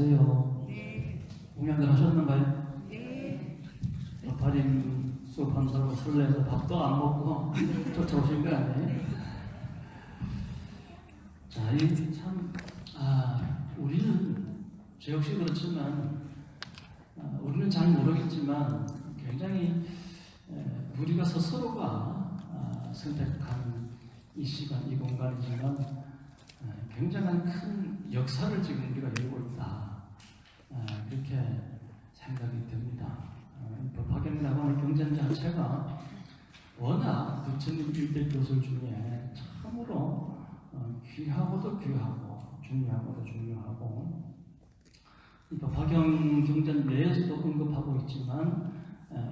안녕하세요. 공양들 하셨는가요? 발인 수업한다고 설레서 밥도 안 먹고 쫓아오신 거 아니에요? 자, 이 참, 우리는, 저 역시 그렇지만, 우리는 잘 모르겠지만, 굉장히, 우리가 스스로가 선택한 이 시간, 이 공간이지만, 굉장한 큰 역사를 지금 우리가 이루고 있다. 그렇게 생각이 듭니다. 법학이라고 하는 경전 자체가 워낙 부처님 일대 교설 중에 참으로 귀하고도 귀하고 중요하고도 중요하고, 이 법화경 경전 내에서도 언급하고 있지만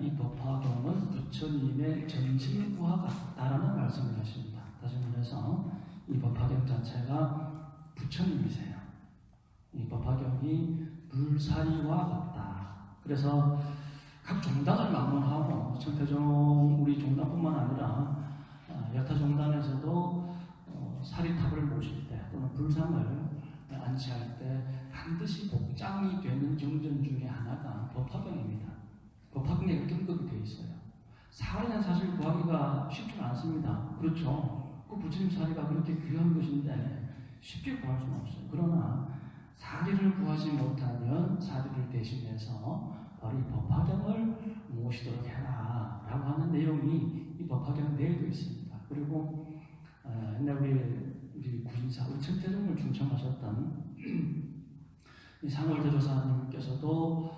이 법화경은 부처님의 전신과 같다라는 말씀을 하십니다. 다시 말해서 이 법화경 자체가 부처님이세요. 이 법화경이 물사리와 같다. 그래서 각 종단을 막론하고 청태종 우리 종단뿐만 아니라 여타 종단에서도 사리탑을 모실 때 또는 불상을 안치할 때 반드시 복장이 되는 경전 중에 하나가 법화경입니다. 법화경에 이렇게 언급이 되어 있어요. 사리는 사실 구하기가 쉽지 않습니다. 그렇죠. 그 부처님 사리가 그렇게 귀한 것인데 쉽게 구할 수는 없어요. 그러나 사리를 구하지 못하면 사리를 대신해서 바로 이 법화경을 모시도록 해라 라고 하는 내용이 이 법화경 내에도 있습니다. 그리고 옛날 우리 구인사, 우리 청태종을 충청하셨던 이 상월대조사님께서도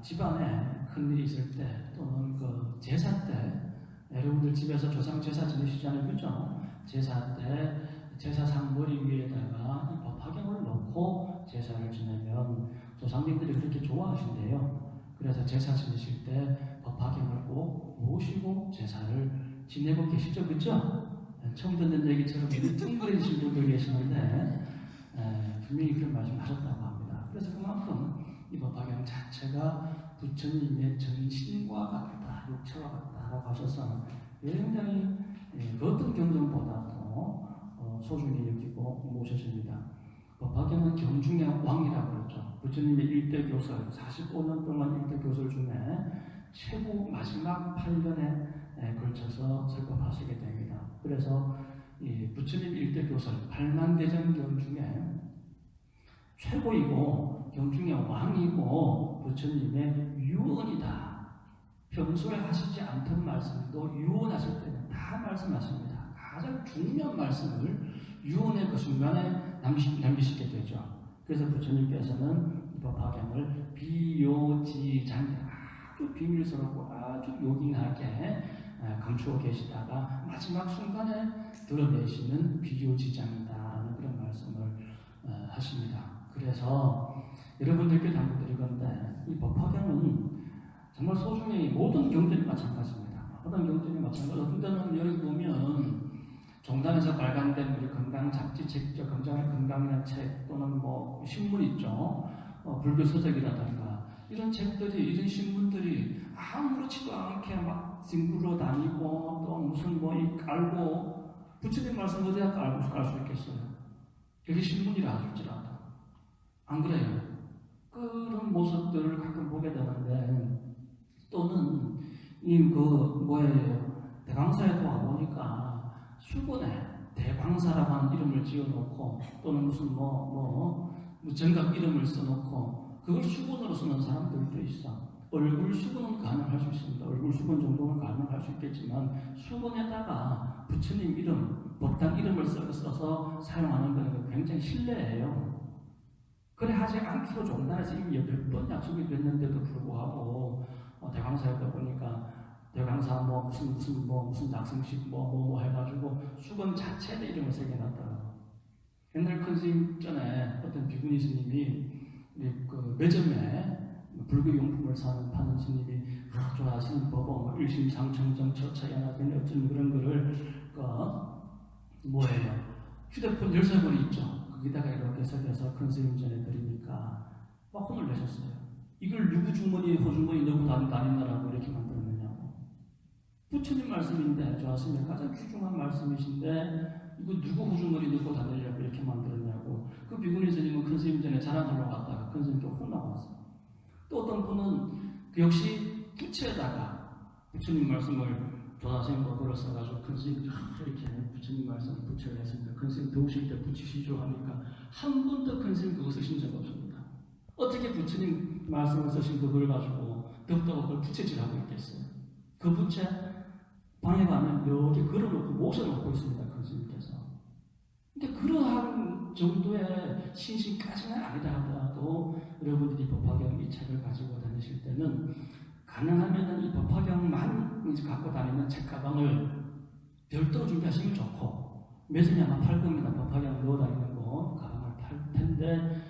집안에 큰일이 있을 때 또는 그 제사 때, 여러분들 집에서 조상 제사 지내시잖아요. 그죠? 제사 때 제사상 머리 위에다가 이 법화경을 놓고 제사를 지내면 조상님들이 그렇게 좋아하신대요. 그래서 제사 지내실 때 법화경을 꼭 모시고 제사를 지내고 계시죠. 그죠? 처음 듣는 얘기처럼 뚱그러지신 분들 계시는데 분명히 그런 말씀 하셨다고 합니다. 그래서 그만큼 이 법화경 자체가 부처님의 전신과 같다, 육체와 같다라고 하셔서 굉장히 그 어떤 경전보다도 소중히 여기고 모셔집니다. 법화경은 경중의 왕이라고 그러죠. 부처님의 일대 교설, 45년 동안 일대 교설 중에 최고 마지막 8년에 걸쳐서 설법하시게 됩니다. 그래서 이 부처님 일대 교설 8만대전경 중에 최고이고 경중의 왕이고 부처님의 유언이다. 평소에 하시지 않던 말씀도 유언하실 때는 다 말씀하십니다. 가장 중요한 말씀을 유언의 그 순간에 남기시게 되죠. 그래서 부처님께서는 이 법화경을 비요지장, 아주 비밀스럽고 아주 요긴하게 감추어 계시다가 마지막 순간에 드러내시는 비요지장이다라는 그런 말씀을 하십니다. 그래서 여러분들께 당부드리건데 이 법화경은 정말 소중히 모든 경전이 마찬가지입니다. 모든 경전이 마찬가지로 어떤 데는 여기 보면 종단에서 발간된 우리 건강 잡지책, 건강이라는 책 또는 뭐 신문 있죠. 불교 서적이라든가 이런 책들이, 이런 신문들이 아무렇지도 않게 막 싱글로 다니고 또 무슨 뭐 깔고 부처님 말씀 어디다 깔고 깔 수 있겠어요? 여기 신문이라 할지라도 안 그래요? 그런 모습들을 가끔 보게 되는데 또는 대강사에 와보니까 수건에 대광사라고 하는 이름을 지어놓고 또는 무슨 정각 이름을 써놓고 그걸 수건으로 쓰는 사람들도 있어. 얼굴 수건은 가능할 수 있습니다. 얼굴 수건 정도는 가능할 수 있겠지만 수건에다가 부처님 이름, 법당 이름을 써서 사용하는 것은 굉장히 실례예요. 그래 하지 않기로 종단에서 이미 몇 번 약속이 됐는데도 불구하고 대광사에다 보니까 대강사 무슨 낙성식 해가지고 수건 자체에 이름을 새겨놨더라고. 옛날 큰 스님 전에 어떤 비구니 스님이 그 매점에 불교 용품을 파는 스님이 좋아하시는 법어 일심상청정 처차연합된 어떤 그런 거를 휴대폰 열쇠고리 있죠. 거기다가 이렇게 새겨서 큰 스님 전에 드리니까 막 혼을 내셨어요. 이걸 누구 주머니에 호주머니 넣고 다닌다라고 이렇게 만들었느냐고. 부처님 말씀인데, 좋았으면 가장 귀중한 말씀이신데 이거 누구 호주머니 넣고 다니려고 이렇게 만들었냐고. 그 비구니 스님은 큰 스님 전에 자랑하러 갔다가 큰 스님께 혼나고 왔어요. 또 어떤 분은 그 역시 부채에다가 부처님 말씀을 조사생으로 들었어가지고 큰 스님 이렇게 부처님 말씀을 부채를 했습니다. 큰 스님 더우실 때 붙이시죠 하니까 한 번도 큰 스님 그거 쓰신 적 없습니다. 어떻게 부처님 말씀을 쓰신 그걸 가지고 덥다고 그걸 부채질하고 있겠어요. 그 부채 방에 가면 여기 걸어놓고 모셔놓고 있습니다. 큰 스님께서. 그러니까 그러한 정도의 신심까지는 아니다 하더라도 여러분들이 법화경 이 책을 가지고 다니실 때는 가능하면 이 법화경만 갖고 다니는 책가방을 별도로 준비하시면 좋고 매순이 아마 팔 겁니다. 법화경 넣어 다니는 거 가방을 팔 텐데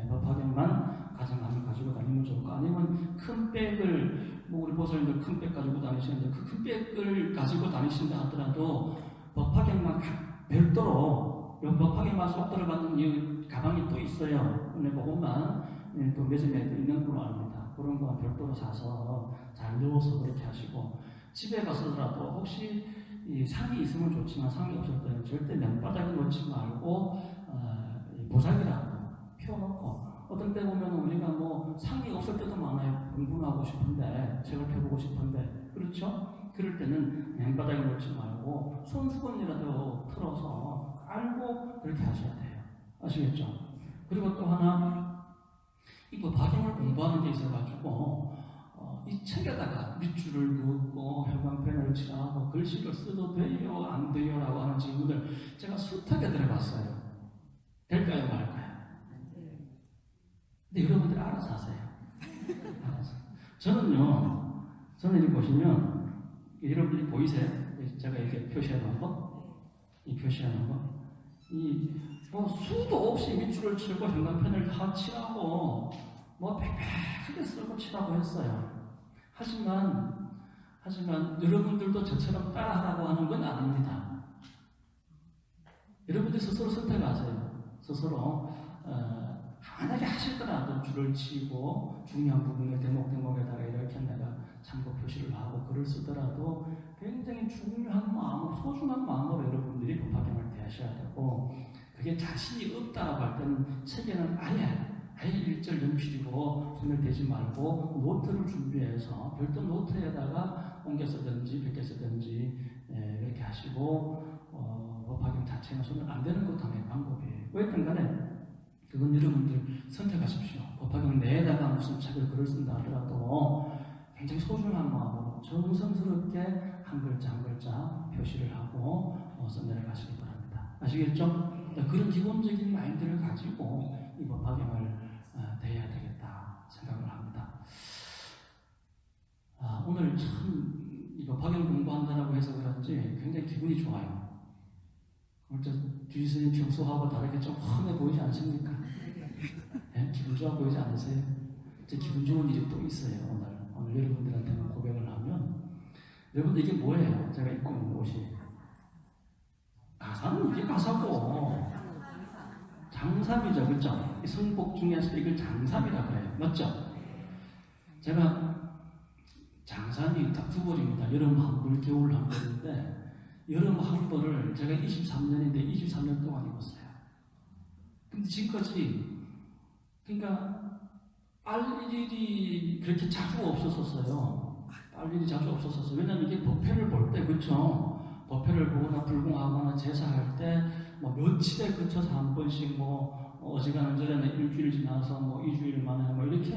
법화경만 가지고 다니면 좋고 아니면 큰 백을 우리 보살님들 큰 백 가지고 다니시는데 그 큰 백을 가지고 다니신다 하더라도 법화경만 별도로 법화경만 쏙 들어가는 이 가방이 또 있어요. 근데 그것만 또 매점에 또 있는 걸로 압니다. 그런 거 별도로 사서 잘 넣어서 그렇게 하시고 집에 가서라도 혹시 이 상이 있으면 좋지만 상이 없을 때는 절대 맨바닥에 놓지 말고 보자기라고 펴놓고 어떤 때 보면 우리가 뭐 상이 없을 때도 많아요. 공부하고 싶은데 책을 펴보고 싶은데 그렇죠? 그럴 때는 맨바닥에 놓지 말고 손수건이라도 틀어서 깔고 그렇게 하셔야 돼요. 아시겠죠? 그리고 또 하나 이 법화경을 공부하는 데 있어가지고 이 책에다가 밑줄을 긋고 혈관펜을 칠하고 글씨를 써도 돼요? 안 돼요? 라고 하는 질문을 제가 숱하게 들어봤어요. 될까요? 말까요? 근데 여러분들이 알아서 하세요. 알아서. 저는 여기 보시면 여러분들이 보이세요? 제가 이렇게 표시해놓은 거? 이 표시해놓은 거? 뭐 수도 없이 밑줄을 치고 형광펜을 다 칠하고 뭐 빽빽하게 쓰고 칠하고 했어요. 하지만 여러분들도 저처럼 따라하라고 하는 건 아닙니다. 여러분들 스스로 선택하세요. 스스로 만약에 하실거라도 줄을 치고 중요한 부분을 대목대목에다가 이렇게 내가 참고 표시를 하고 글을 쓰더라도 굉장히 중요한 마음, 소중한 마음으로 여러분들이 법화경을 대하셔야 되고 그게 자신이 없다고 할 때는 책에는 아예 1절 연필이고 손을 대지 말고 노트를 준비해서 별도 노트에다가 옮겨 쓰든지 벗겨 쓰든지 이렇게 하시고 법화경 자체는 손을 안 대는 것도 하나의 방법이에요. 어쨌든 간에 그건 여러분들 선택하십시오. 법화경 내에다가 무슨 책을 글을 쓴다 하더라도 굉장히 소중한 마음으로 정성스럽게 한 글자 한 글자 표시를 하고 써내려가시기 바랍니다. 아시겠죠? 그런 기본적인 마인드를 가지고 이 법화경을 대해야 되겠다 생각을 합니다. 오늘 참 이 법화경 공부한다고 해서 그런지 굉장히 기분이 좋아요. 오늘 주지 스님 평소하고 다르게 좀 환해 보이지 않습니까? 네? 기분 좋아 보이지 않으세요? 제 기분 좋은 일이 또 있어요. 오늘 여러분들한테만 고백을 하면 여러분들 이게 뭐예요? 제가 입고 있는 옷이 가사는 이게 가사고 장삼이죠, 그렇죠? 이 성복 중에서 이걸 장삼이라고 해요, 맞죠? 제가 장삼이 딱 두 벌입니다. 여름 한 벌, 겨울 한 벌인데 여름 한 벌을 제가 23년인데 23년 동안 입었어요. 근데 지금까지 그러니까 빨 일이 그렇게 자주 없었어요. 빨 일이 자주 없었어요. 왜냐면 이게 법회를 볼 때, 그렇죠? 법회를 보거나 불공하거나 제사할 때 뭐 며칠에 그쳐서 한 번씩 뭐 어지간한 전에는 일주일 지나서 뭐 2주일 만에 뭐 이렇게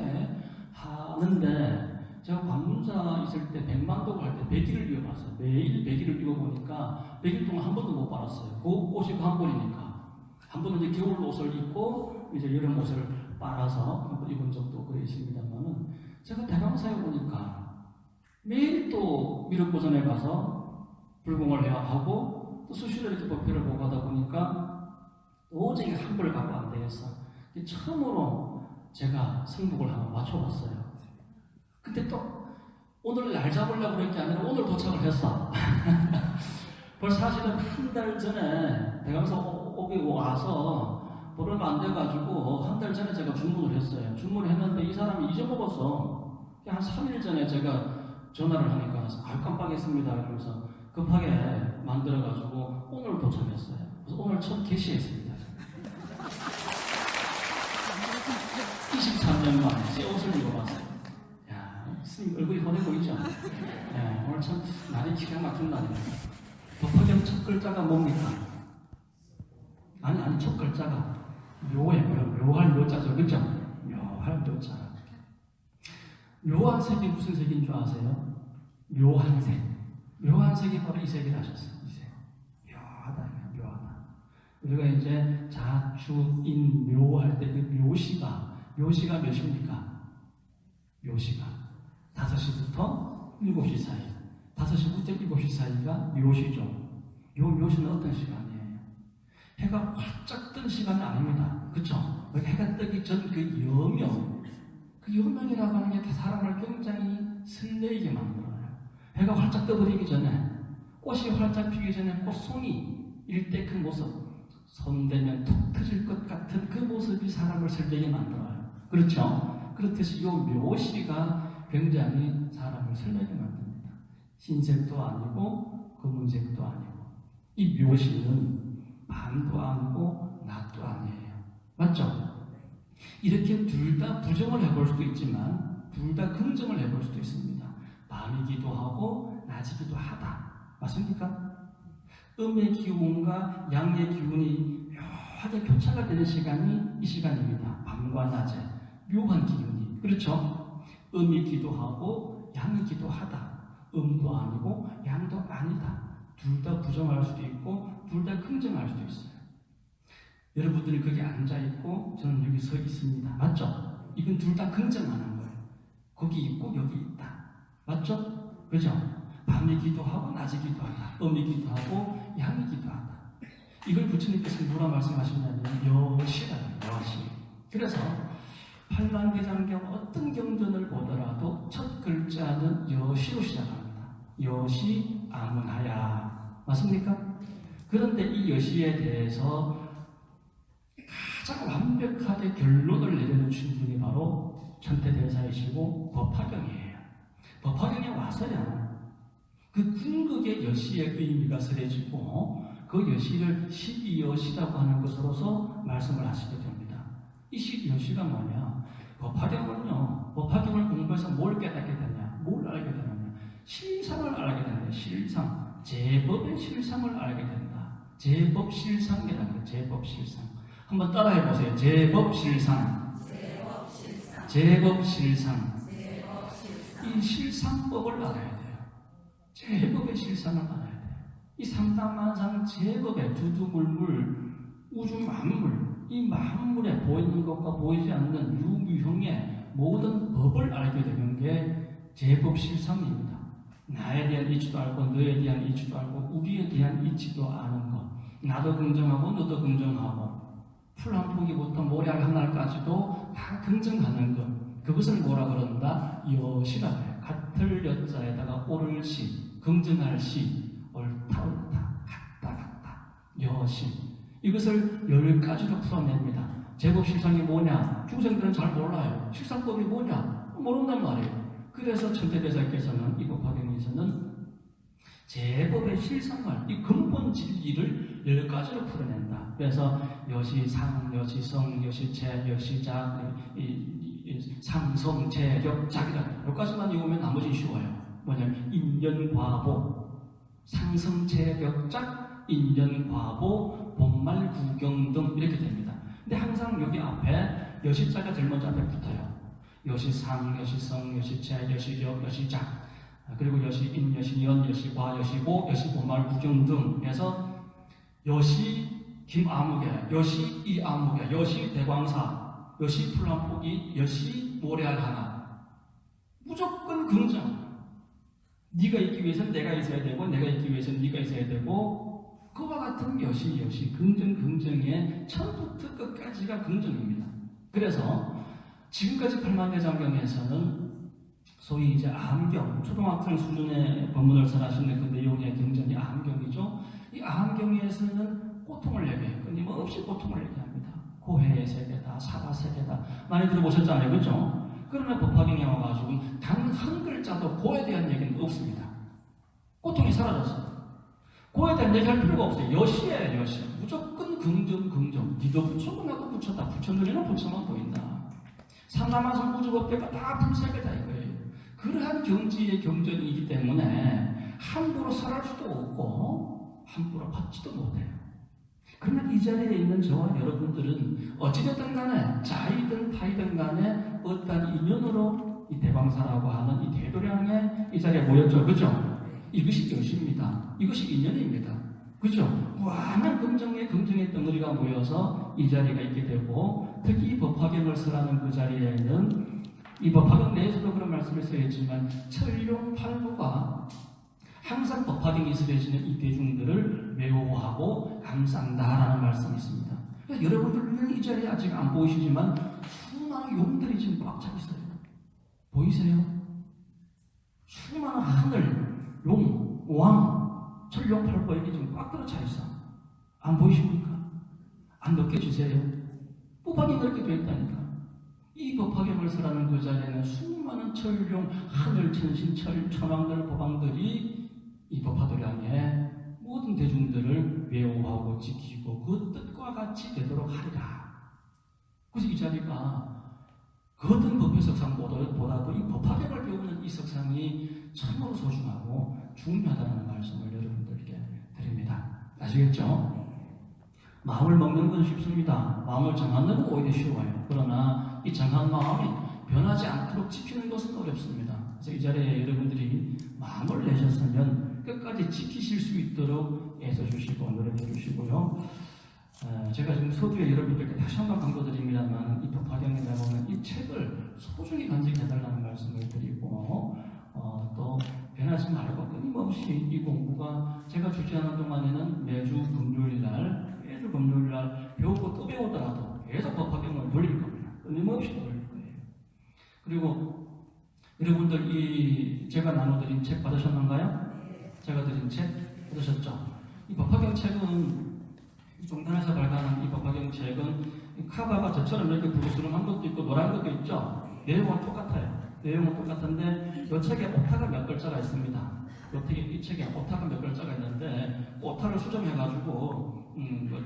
하는데 제가 관문사 있을 때 100만도 갈 때 100일을 입어봤어요. 매일 100일을 입어보니까 100일 동안 한 번도 못 빨았어요. 그 옷이 한 벌이니까. 한 번은 이제 겨울 옷을 입고 이제 여름 옷을 빨아서 한 번 입은 적도 그래 있습니다만은 제가 대강사에 오니까 매일 또 미륵보전에 가서 불공을 해야 하고 또 수시로 이렇게 법회를 보고 하다 보니까 도저히 한 벌을 갖고 안 되겠어. 처음으로 제가 승복을 한번 맞춰봤어요. 근데 또 오늘 날 잡으려고 그럴 게 아니라 오늘 도착을 했어. 벌써 사실은 한 달 전에 대강사 오기 와서 얼마 안 돼가지고 한 달 전에 제가 주문을 했어요. 주문을 했는데 이 사람이 잊어먹었어. 한 3일 전에 제가 전화를 하니까 깜빡했습니다 이러면서 급하게 만들어가지고 오늘 도착했어요. 그래서 오늘 첫 개시했습니다. 24 기가 막힌 말이에요. 법화경 첫 글자가 뭡니까? 아니 첫 글자가 묘예요. 묘할 묘자죠. 그죠? 묘할 묘자. 묘한 색이 무슨 색인 줄 아세요? 묘한 색. 묘한 색이 바로 이 색이라 하셨어요. 이 색. 묘하다. 묘하다. 우리가 이제 자주인 묘할 때 그 묘시가 몇입니까? 묘시가 5시부터 7시 사이. 5시부터 7시 사이가 묘시죠. 요 묘시는 어떤 시간이에요? 해가 활짝 뜬 시간이 아닙니다. 그쵸? 해가 뜨기 전 그 여명. 그 여명이라고 하는 게 사람을 굉장히 설레게 만들어요. 해가 활짝 떠버리기 전에, 꽃이 활짝 피기 전에 꽃송이 일 때 그 모습, 손대면 툭 터질 것 같은 그 모습이 사람을 설레게 만들어요. 그렇죠? 그렇듯이 이 묘시가 굉장히 사람을 설레게 만듭니다. 흰색도 아니고 검은색도 아니고, 이 묘시는 밤도 아니고 낮도 아니에요. 맞죠? 이렇게 둘 다 부정을 해볼 수도 있지만 둘 다 긍정을 해볼 수도 있습니다. 밤이기도 하고 낮이기도 하다. 맞습니까? 음의 기운과 양의 기운이 묘하게 교차가 되는 시간이 이 시간입니다. 밤과 낮에 묘한 기운이. 그렇죠? 음이기도 하고 양이기도 하다. 음도 아니고 양도 아니다. 둘 다 부정할 수도 있고 둘 다 긍정할 수도 있어요. 여러분들이 거기 앉아있고 저는 여기 서 있습니다. 맞죠? 이건 둘 다 긍정하는 거예요. 거기 있고 여기 있다. 맞죠? 그죠? 밤이기도 하고 낮이기도 하다. 음이기도 하고 양이기도 하다. 이걸 부처님께서 뭐라 말씀하시냐면 여시라는 여시. 그래서 팔만계장경 어떤 경전을 보더라도 첫 글자는 여시로 시작합니다. 여시 아문하야. 맞습니까? 그런데 이 여시에 대해서 가장 완벽하게 결론을 내려놓으신 분이 바로 천태대사이시고 법화경이에요. 법화경에 와서야 그 궁극의 여시의 의미가 설해지고 그 여시를 12여시라고 하는 것으로서 말씀을 하시게 됩니다. 이 12여시가 뭐냐? 법화경은요, 법화경을 공부해서 뭘 깨닫게 되냐? 뭘 알게 되느냐? 실상을 알게 된다. 실상. 제법의 실상을 알게 된다. 제법실상이라는 거예요. 제법실상. 한번 따라해 보세요. 제법실상. 제법실상. 이 실상법을 알아야 돼요. 제법의 실상을 알아야 돼요. 이 삼당만상 제법의 두두물물 우주 만물, 이 만물에 보이는 것과 보이지 않는 유무형의 모든 법을 알게 되는 게 제법실상입니다. 나에 대한 이치도 알고 너에 대한 이치도 알고 우리에 대한 이치도 아는 것. 나도 긍정하고 너도 긍정하고 풀 한 포기부터 모략 하나까지도 다 긍정하는 것. 그것을 뭐라 그런다? 여시라고 해요. 같을 여자에다가 옳을 시, 긍정할 시, 옳다 옳다, 같다 같다. 여시. 이것을 10가지로 풀어냅니다. 제법실상이 뭐냐? 중생들은 잘 몰라요. 실상법이 뭐냐? 모른단 말이에요. 그래서 천태대사께서는 이 법화경에서는 제법의 실상을, 이 근본 진리를 10가지로 풀어낸다. 그래서 여시상, 여시성, 여시체, 여시작, 상성, 제격, 작이다. 10가지만 외우면 나머지는 쉬워요. 뭐냐면 인연과보, 상성, 제격, 작, 인연과보, 본말, 구경 등 이렇게 됩니다. 근데 항상 여기 앞에 여시자가 제일 먼저 앞에 붙어요. 여시상, 여시성, 여시체, 여시적, 여시작, 그리고 여시인, 여시연, 여시과, 여시고, 여시본말, 구경 등 해서 여시 김아무개, 여시 이아무개, 여시 대광사, 여시 풀란포기, 여시 모래알 하나. 무조건 긍정. 네가 있기 위해서는 내가 있어야 되고 내가 있기 위해서는 네가 있어야 되고 그와 같은 여시 긍정의 처음부터 끝까지가 긍정입니다. 그래서 지금까지 팔만대장경에서는 소위 이제 암경, 초등학생 수준의 법문을 설하시는 그 내용의 경전이 암경이죠. 이 암경에서는 고통을 얘기해요. 끊임없이 고통을 얘기합니다. 고해의 세계다, 사바 세계다. 많이 들어보셨잖아요. 그렇죠? 그러나 법화경에 와가지고 단 한 글자도 고에 대한 얘기는 없습니다. 고통이 사라졌어요. 고에 대한 얘기할 필요가 없어요. 여시예요, 여시. 무조건 긍정. 니도 붙여고 나도 붙였다. 붙여들이는 붙여만 보인다. 삼라만성 우주법계가 다 불세계다 이거예요. 그러한 경지의 경전이기 때문에 함부로 설할 수도 없고 함부로 받지도 못해요. 그러나 이 자리에 있는 저와 여러분들은 어찌됐든 간에 자이든 타이든 간에 어떤 인연으로 이 대방사라고 하는 이 대도량의 이 자리에 모였죠. 그죠? 이것이 여시입니다. 이것이 인연입니다. 그죠? 무한한 긍정의 덩어리가 모여서 이 자리가 있게 되고, 특히 이 법화경을 설하는 그 자리에는 이 법화경 내에서도 그런 말씀을 써있지만 천룡팔부가 항상 법화경이 쓰여지는 이 대중들을 외워하고 감싼다라는 말씀이 있습니다. 그러니까 여러분들은 이 자리에 아직 안 보이시지만 수많은 용들이 지금 꽉 차 있어요. 보이세요? 수많은 하늘, 용, 왕, 천룡팔부에게 지금 꽉 들어차 있어. 안 보이십니까? 안 느껴지세요? 법화경이 그렇게 되어 있다니까. 이 법화경을 설하는 그 자리에는 수많은 천룡, 하늘, 천신, 천왕들, 법왕들이 이 법화도량의 모든 대중들을 외워하고 지키고 그 뜻과 같이 되도록 하리라. 그래서 이 자리가 그 어떤 법회석상보다도 이 법화경을 배우는 이 석상이 참으로 소중하고 중요하다는 말씀을 여러분들께 드립니다. 아시겠죠? 마음을 먹는 건 쉽습니다. 마음을 정하는 건 오히려 쉬워요. 그러나 이 정한 마음이 변하지 않도록 지키는 것은 어렵습니다. 그래서 이 자리에 여러분들이 마음을 내셨으면 끝까지 지키실 수 있도록 애써주시고 노력해주시고요. 제가 지금 서두에 여러분들께 다시 한번 강조드립니다만 이 법화경에 나오는 이 책을 소중히 간직해달라는 말씀을 드리고 또 변하지 말고 끊임없이 이 공부가 제가 주재하는 동안에는 매주 금요일날 배우고 또 배우더라도 계속 법화경을 돌릴 겁니다. 끊임없이 돌릴 거예요. 그리고 여러분들 이 제가 나눠드린 책 받으셨는가요? 제가 드린 책 받으셨죠? 이 법화경 책은 종단에서 발간한 이 법화경 책은 카바가 저처럼 이렇게 부르스름한 것도 있고 노란 것도 있죠? 내용은 똑같아요. 내용은 똑같은데 이 책에 오타가 몇 글자가 있습니다. 이 책에 오타가 몇 글자가 있는데 오타를 수정해가지고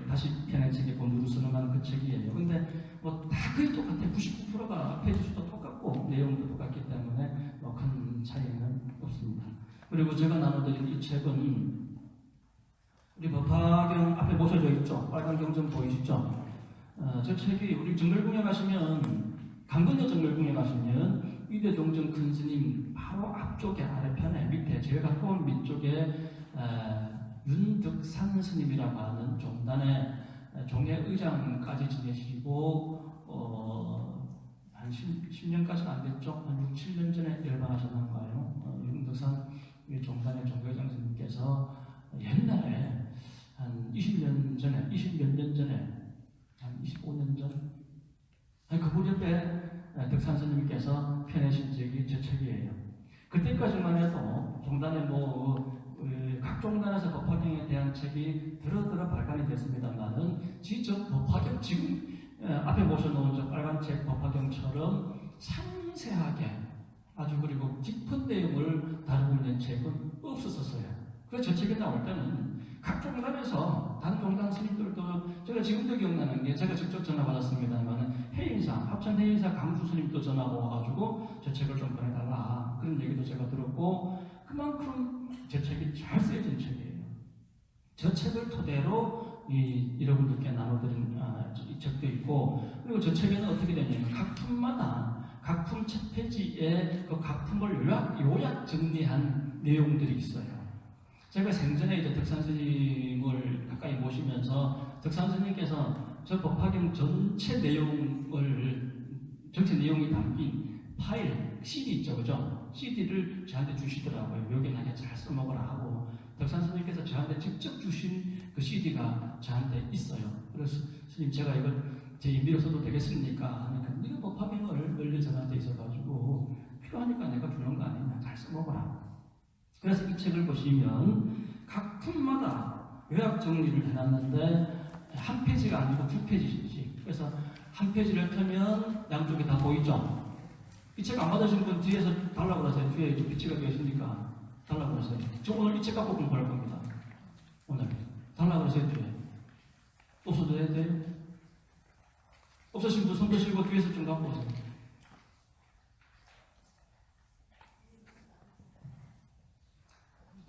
다시 펴낸 책이 누르스름한 그 책이에요. 근데 뭐 다 거의 똑같아요. 99%가 페이지 수도 똑같고 내용도 똑같기 때문에 뭐 큰 차이는 없습니다. 그리고 제가 나눠드린 이 책은 우리 법화경 앞에 모셔져 있죠? 빨간 경전 보이시죠? 저 책이 우리 정멸궁에 가시면 강건여 정멸궁에 가시면 위대종정 큰 스님 바로 앞쪽에 아래편에 밑에 제일 가까운 밑쪽에 윤득산 스님이라고 하는 종단의 종회의장까지 지내시고 한 10년까지는 안 됐죠? 한 6, 7년 전에 열반하셨나 봐요. 윤득산 종단의 종회의장 스님께서 옛날에 한 20몇 년 전에 한 25년 전 그분 옆에 득산 스님께서 펴내신 책이 제 책이에요. 그때까지만 해도 종단에 각 종단에서 법화경에 대한 책이 들어 발간이 됐습니다만은 직접 법화경 지금 앞에 모셔놓은 저 빨간 책 법화경처럼 상세하게 아주 그리고 깊은 내용을 다루고 있는 책은 없었어요. 그래서 저 책이 나올 때는 각 종단에서 단 종단 스님들도 제가 지금도 기억나는 게 제가 직접 전화 받았습니다만 해인사 합천 해인사 강주 스님도 전화가 와가지고 저 책을 좀 보내달라 그런 얘기도 제가 들었고 그만큼 제 책이 잘 쓰여진 책이에요. 저 책을 토대로 여러분들께 나눠드린 이 책도 있고 그리고 저 책에는 어떻게 되냐면 각 품 첫 페이지에 그 각품을 요약 정리한 내용들이 있어요. 제가 생전에 이제 득산 스님을 가까이 모시면서 득산 스님께서 저 법화경 전체 내용이 담긴 파일, CD 있죠, 그죠? CD를 저한테 주시더라고요. 요긴하게 잘 써먹으라 하고 득산 스님께서 저한테 직접 주신 그 CD가 저한테 있어요. 그래서 스님 제가 이걸 제 임의로 써도 되겠습니까? 하니까 네가 법화경을 널리 저한테 있어가지고 필요하니까 내가 주는 거 아니냐, 잘 써먹으라. 그래서 이 책을 보시면 각 품마다 요약 정리를 해놨는데 한 페이지가 아니고 두 페이지씩. 그래서 한 페이지를 펴면 양쪽에 다 보이죠? 이 책 안 받으신 분 뒤에서 달라고 그러세요. 뒤에 비치가 되어 있으니까 달라고 그러세요. 저 오늘 이 책 갖고 공부할 겁니다. 오늘 달라고 그러세요. 뒤에 없어도 돼요? 없으신 분 손 드시고 뒤에서 좀 갖고 오세요.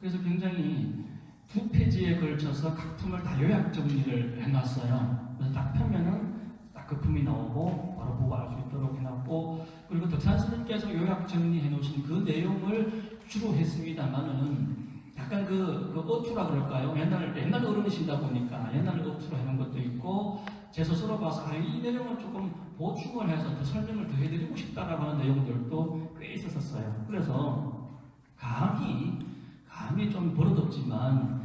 그래서 굉장히 2페이지에 걸쳐서 각품을 다 요약 정리를 해놨어요. 그래서 딱 펴면은 딱 거품이 나오고 바로 보고 알 수 있도록 해놨고, 그리고 덕산 스님께서 요약 정리해 놓으신 그 내용을 주로 했습니다만은 약간 그 어투라 그럴까요? 옛날 어른이시다 보니까 옛날 어투로 해놓은 것도 있고, 제 스스로 봐서 이 내용을 조금 보충을 해서 더 설명을 더 해드리고 싶다라고 하는 내용들도 꽤 있었어요. 그래서 감히 좀 버릇없지만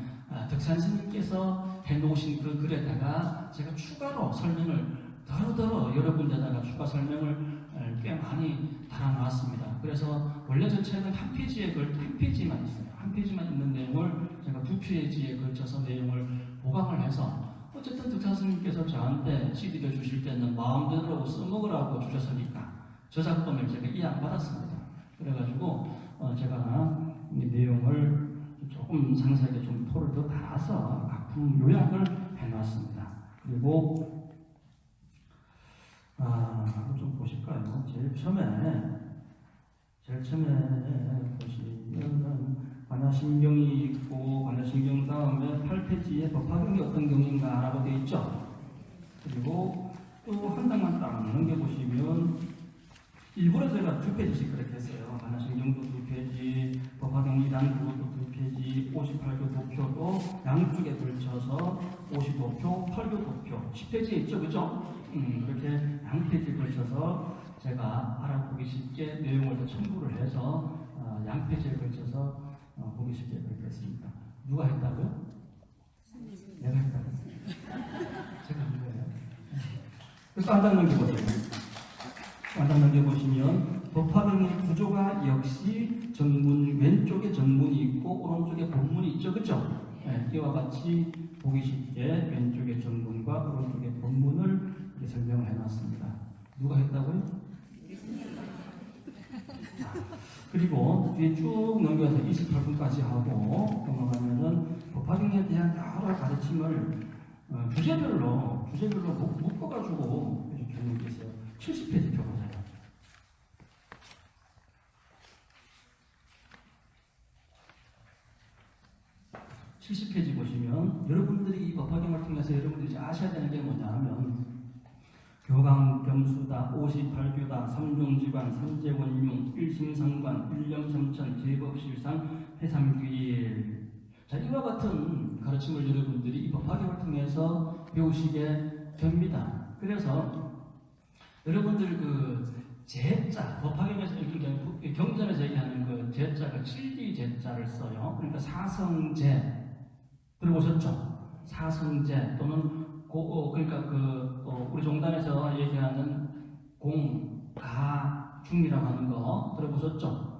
덕산 스님께서 해놓으신 그 글에다가 제가 추가로 설명을 더러 여러 군데다가 추가 설명을 꽤 많이 달아놨습니다. 그래서 원래 전체는 한 페이지만 있어요. 한 페이지만 있는 내용을 제가 2페이지에 걸쳐서 내용을 보강을 해서, 어쨌든 덕산 스님께서 저한테 CD를 주실 때는 마음대로 써먹으라고 주셨으니까 저작권을 제가 이양받았습니다. 그래가지고 제가 이 내용을 조금 상세하게 좀 토를 더 달아서 작품 요약을 해놨습니다. 그리고 좀 보실까요? 제일 처음에 보시면은 관야심경이 있고, 관야심경 다음에 8페이지에 법화경이 어떤 경인가 라고 되어 있죠. 그리고 또 한 장만 딱 넘겨보시면 일부러 제가 2페이지씩 그렇게 했어요. 관야심경도 2페이지, 법화경 2단 그것도 2페이지, 58교 도표도 양쪽에 걸쳐서 55표, 8교 도표 10페이지에 있죠, 그죠? 그렇게 양페이지에 걸쳐서 제가 알아보기 쉽게 내용을 더 첨부를 해서 양페이지에 걸쳐서 보기 쉽게 그렇게 했습니다. 누가 했다고요? 내가 했다고요? 제가 한 거예요. 그래서 한 장 넘겨보세요. 한 장 넘겨보시면 법화경의 구조가 역시 정문, 왼쪽에 정문이 있고 오른쪽에 본문이 있죠, 그죠? 네, 이와 같이 보기 쉽게 왼쪽에 정문과 오른쪽에 본문을 이렇게 설명을 해놨습니다. 누가 했다고요? 그리고 뒤에 쭉 넘겨서 28분까지 하고 넘어가면은 법화경에 대한 여러 가르침을 주제별로 묶어가지고 이렇게 넘기세요. 70페이지 펴보세요. 70페이지 보시면 여러분들이 이 법화경을 통해서 여러분들이 아셔야 되는 게 뭐냐 하면 교강, 겸수다, 58교다, 삼종지관, 삼재원융, 일심상관, 일념삼천, 제법실상, 해삼규일. 자, 이와 같은 가르침을 여러분들이 이 법화경을 통해서 배우시게 됩니다. 그래서 여러분들 그 제자, 법화경에서 경전에서 얘기하는 그 제자가 7기 제자를 써요. 그러니까 사성제 들어보셨죠? 사성제 또는 우리 종단에서 얘기하는 공가중이라고 하는 거 들어보셨죠?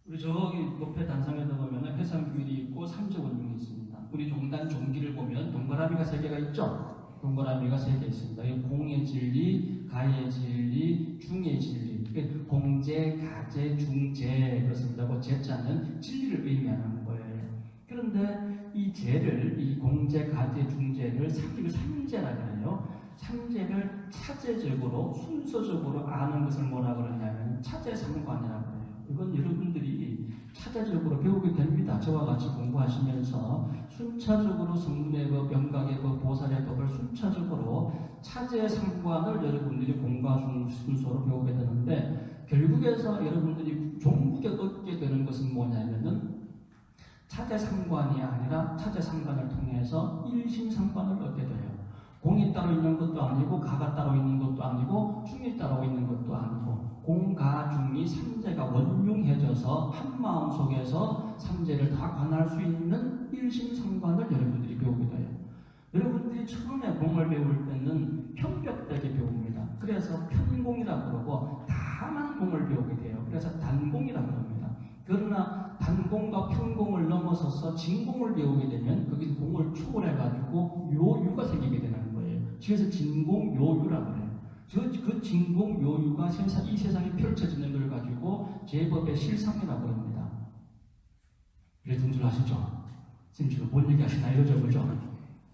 우리 저기 높에 단상에도 보면 회상규일이 있고 삼재원융이 있습니다. 우리 종단 종기를 보면 동그라미가 3개가 있죠? 동그라미가 3개 있습니다. 공의 진리, 가의 진리, 중의 진리. 공재, 가재, 중재 그렇습니다. 그 제자는 진리를 의미하는 거예요. 그런데 이 재를, 이 공재, 가재, 중재를 삼재라 그래요. 삼재를 차제적으로 순서적으로 아는 것을 뭐라 그러냐면 차제상관이라고 해요. 이건 여러분들이 차제적으로 배우게 됩니다. 저와 같이 공부하시면서 순차적으로 성문의 법, 명각의 법, 보살의 법을 순차적으로 차제상관을 여러분들이 공과 순서로 배우게 되는데, 결국에서 여러분들이 종국에 얻게 되는 것은 뭐냐면은 차제상관이 아니라 차제상관을 통해서 일심상관을 얻게 돼요. 공이 따로 있는 것도 아니고 가가 따로 있는 것도 아니고 중이 따로 있는 것도 아니고 공가중이 삼재가 원융해져서 한 마음 속에서 삼재를 다 관할 수 있는 일심상관을 여러분들이 배우게 돼요. 여러분들이 처음에 공을 배울 때는 편벽되게 배웁니다. 그래서 편공이라고 그러고 다만 공을 배우게 돼요. 그래서 단공이라고 합니다. 그러나 단공과 편공을 넘어서서 진공을 배우게 되면 거기서 공을 초월해가지고 요유가 생기게 되는 거예요. 그래서 진공요유라고 해요. 그 진공요유가 이 세상에 펼쳐지는 걸 가지고 제법의 실상이라고 합니다. 그래서 줄 아시죠? 지금 뭔 얘기 하시나요? 그죠?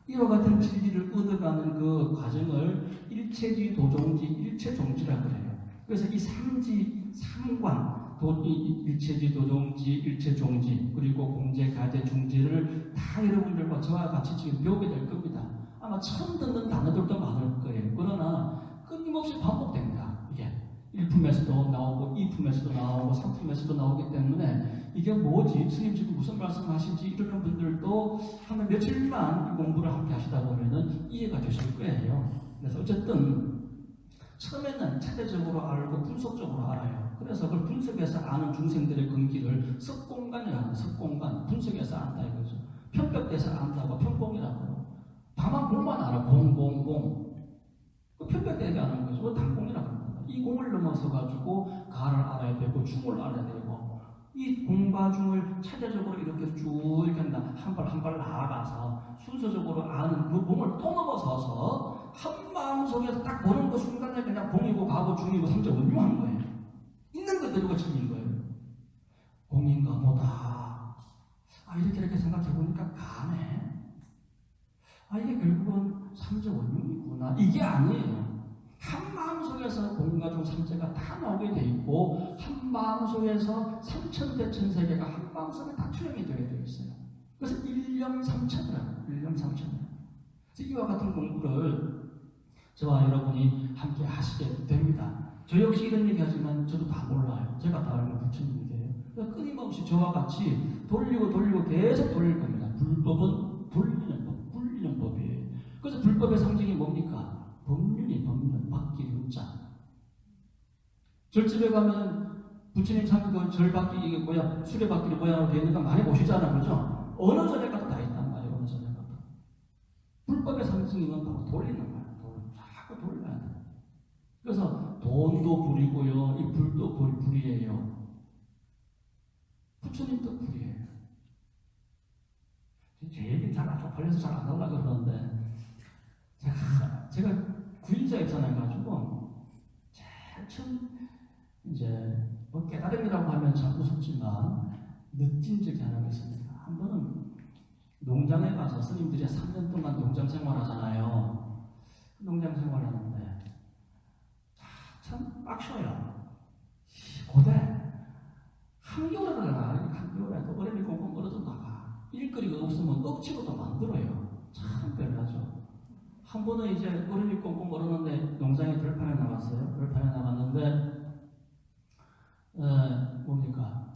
이와 같은 진리를 얻어가는 그 과정을 일체지 도종지, 일체종지라고 해요. 그래서 이 삼지, 상관, 일체지 도종지, 일체종지, 그리고 공제, 가제, 중지를 다 여러분들과 저와 같이 지금 배우게 될 겁니다. 아마 처음 듣는 단어들도 많을 거예요. 그러나 끊임없이 반복됩니다. 이게 1품에서도 나오고 2품에서도 나오고 3품에서도 나오기 때문에 이게 뭐지? 스님 지금 무슨 말씀하시지? 이러는 분들도 한 며칠만 공부를 함께 하시다 보면은 이해가 되실 거예요. 그래서 어쨌든 처음에는 차례적으로 알고 분석적으로 알아요. 그래서 그걸 분석해서 아는 중생들의 근기를 석공간이라고 해요. 석공간. 분석해서 안다 이거죠. 편법돼서 안다고 편공이라고요. 다만 공만 알아. 공. 그 편법되지 않은 거죠. 그 단공이라고 합니다. 이 공을 넘어서 가지고 가를 알아야 되고 중을 알아야 되고 이 공과 중을 차례적으로 이렇게 쭉 이렇게 한 발 한 발 나아가서 순서적으로 아는 그 공을 또 넘어서서 한 마음 속에서 딱 보는 그 순간에 그냥 공이고 가고 중이고 삼자 원유한 거예요. 있는 그대로가 진인 거예요. 공인가 보다. 이렇게 생각해보니까 가네. 이게 결국은 삼자 원유이구나. 이게 아니에요. 한 마음속에서 공과 중 삼재가 다 나오게 돼 있고 한 마음속에서 삼천대천세계가 한 마음속에 다 투영이 되게 되어 있어요. 그래서 일념삼천이라고. 일념삼천이라고. 이와 같은 공부를 저와 여러분이 함께 하시게 됩니다. 저 역시 이런 얘기 하지만 저도 다 몰라요. 제가 다 알면 부처님이에요. 그러니까 끊임없이 저와 같이 돌리고 계속 돌릴 겁니다. 불법은 돌리는 법, 굴리는 법이에요. 그래서 불법의 상징이 뭡니까? 법륜, 받기 윤자. 절집에 가면 부처님 참그 절받기 이게 뭐야? 수레받기를 모양으로 되어 있는 거 많이 보시잖아요. 그죠? 어느 절에 가도 다 있단 말이에요. 어느 절에 가도. 불법의 상징인 건 바로 돌리는 거예요. 자꾸 돌려야 돼. 그래서 돈도 불이고요. 이 불도 불이에요. 부처님도 불이에요. 제 얘기는 잘 안 쪽팔려서 잘 안 하려고 그러는데 제가 구인자 입산해가지고 제일 처음 이제 뭐 깨달음이라고 하면 참 무섭지만 느낀 적이 하나 있습니다. 한 번은 농장에 가서 스님들이 3년 동안 농장 생활하잖아요. 농장 생활하는데 참 빡셔요. 고대 한겨울에 가나 한겨울에도 얼음이 꽁꽁 얼어서 나가. 일거리가 없으면 억지로도 만들어요. 참 별나죠. 한 번은 이제 얼음이 꽁꽁 얼었는데 농장에 들판에 나갔어요. 들판에 나갔는데 뭡니까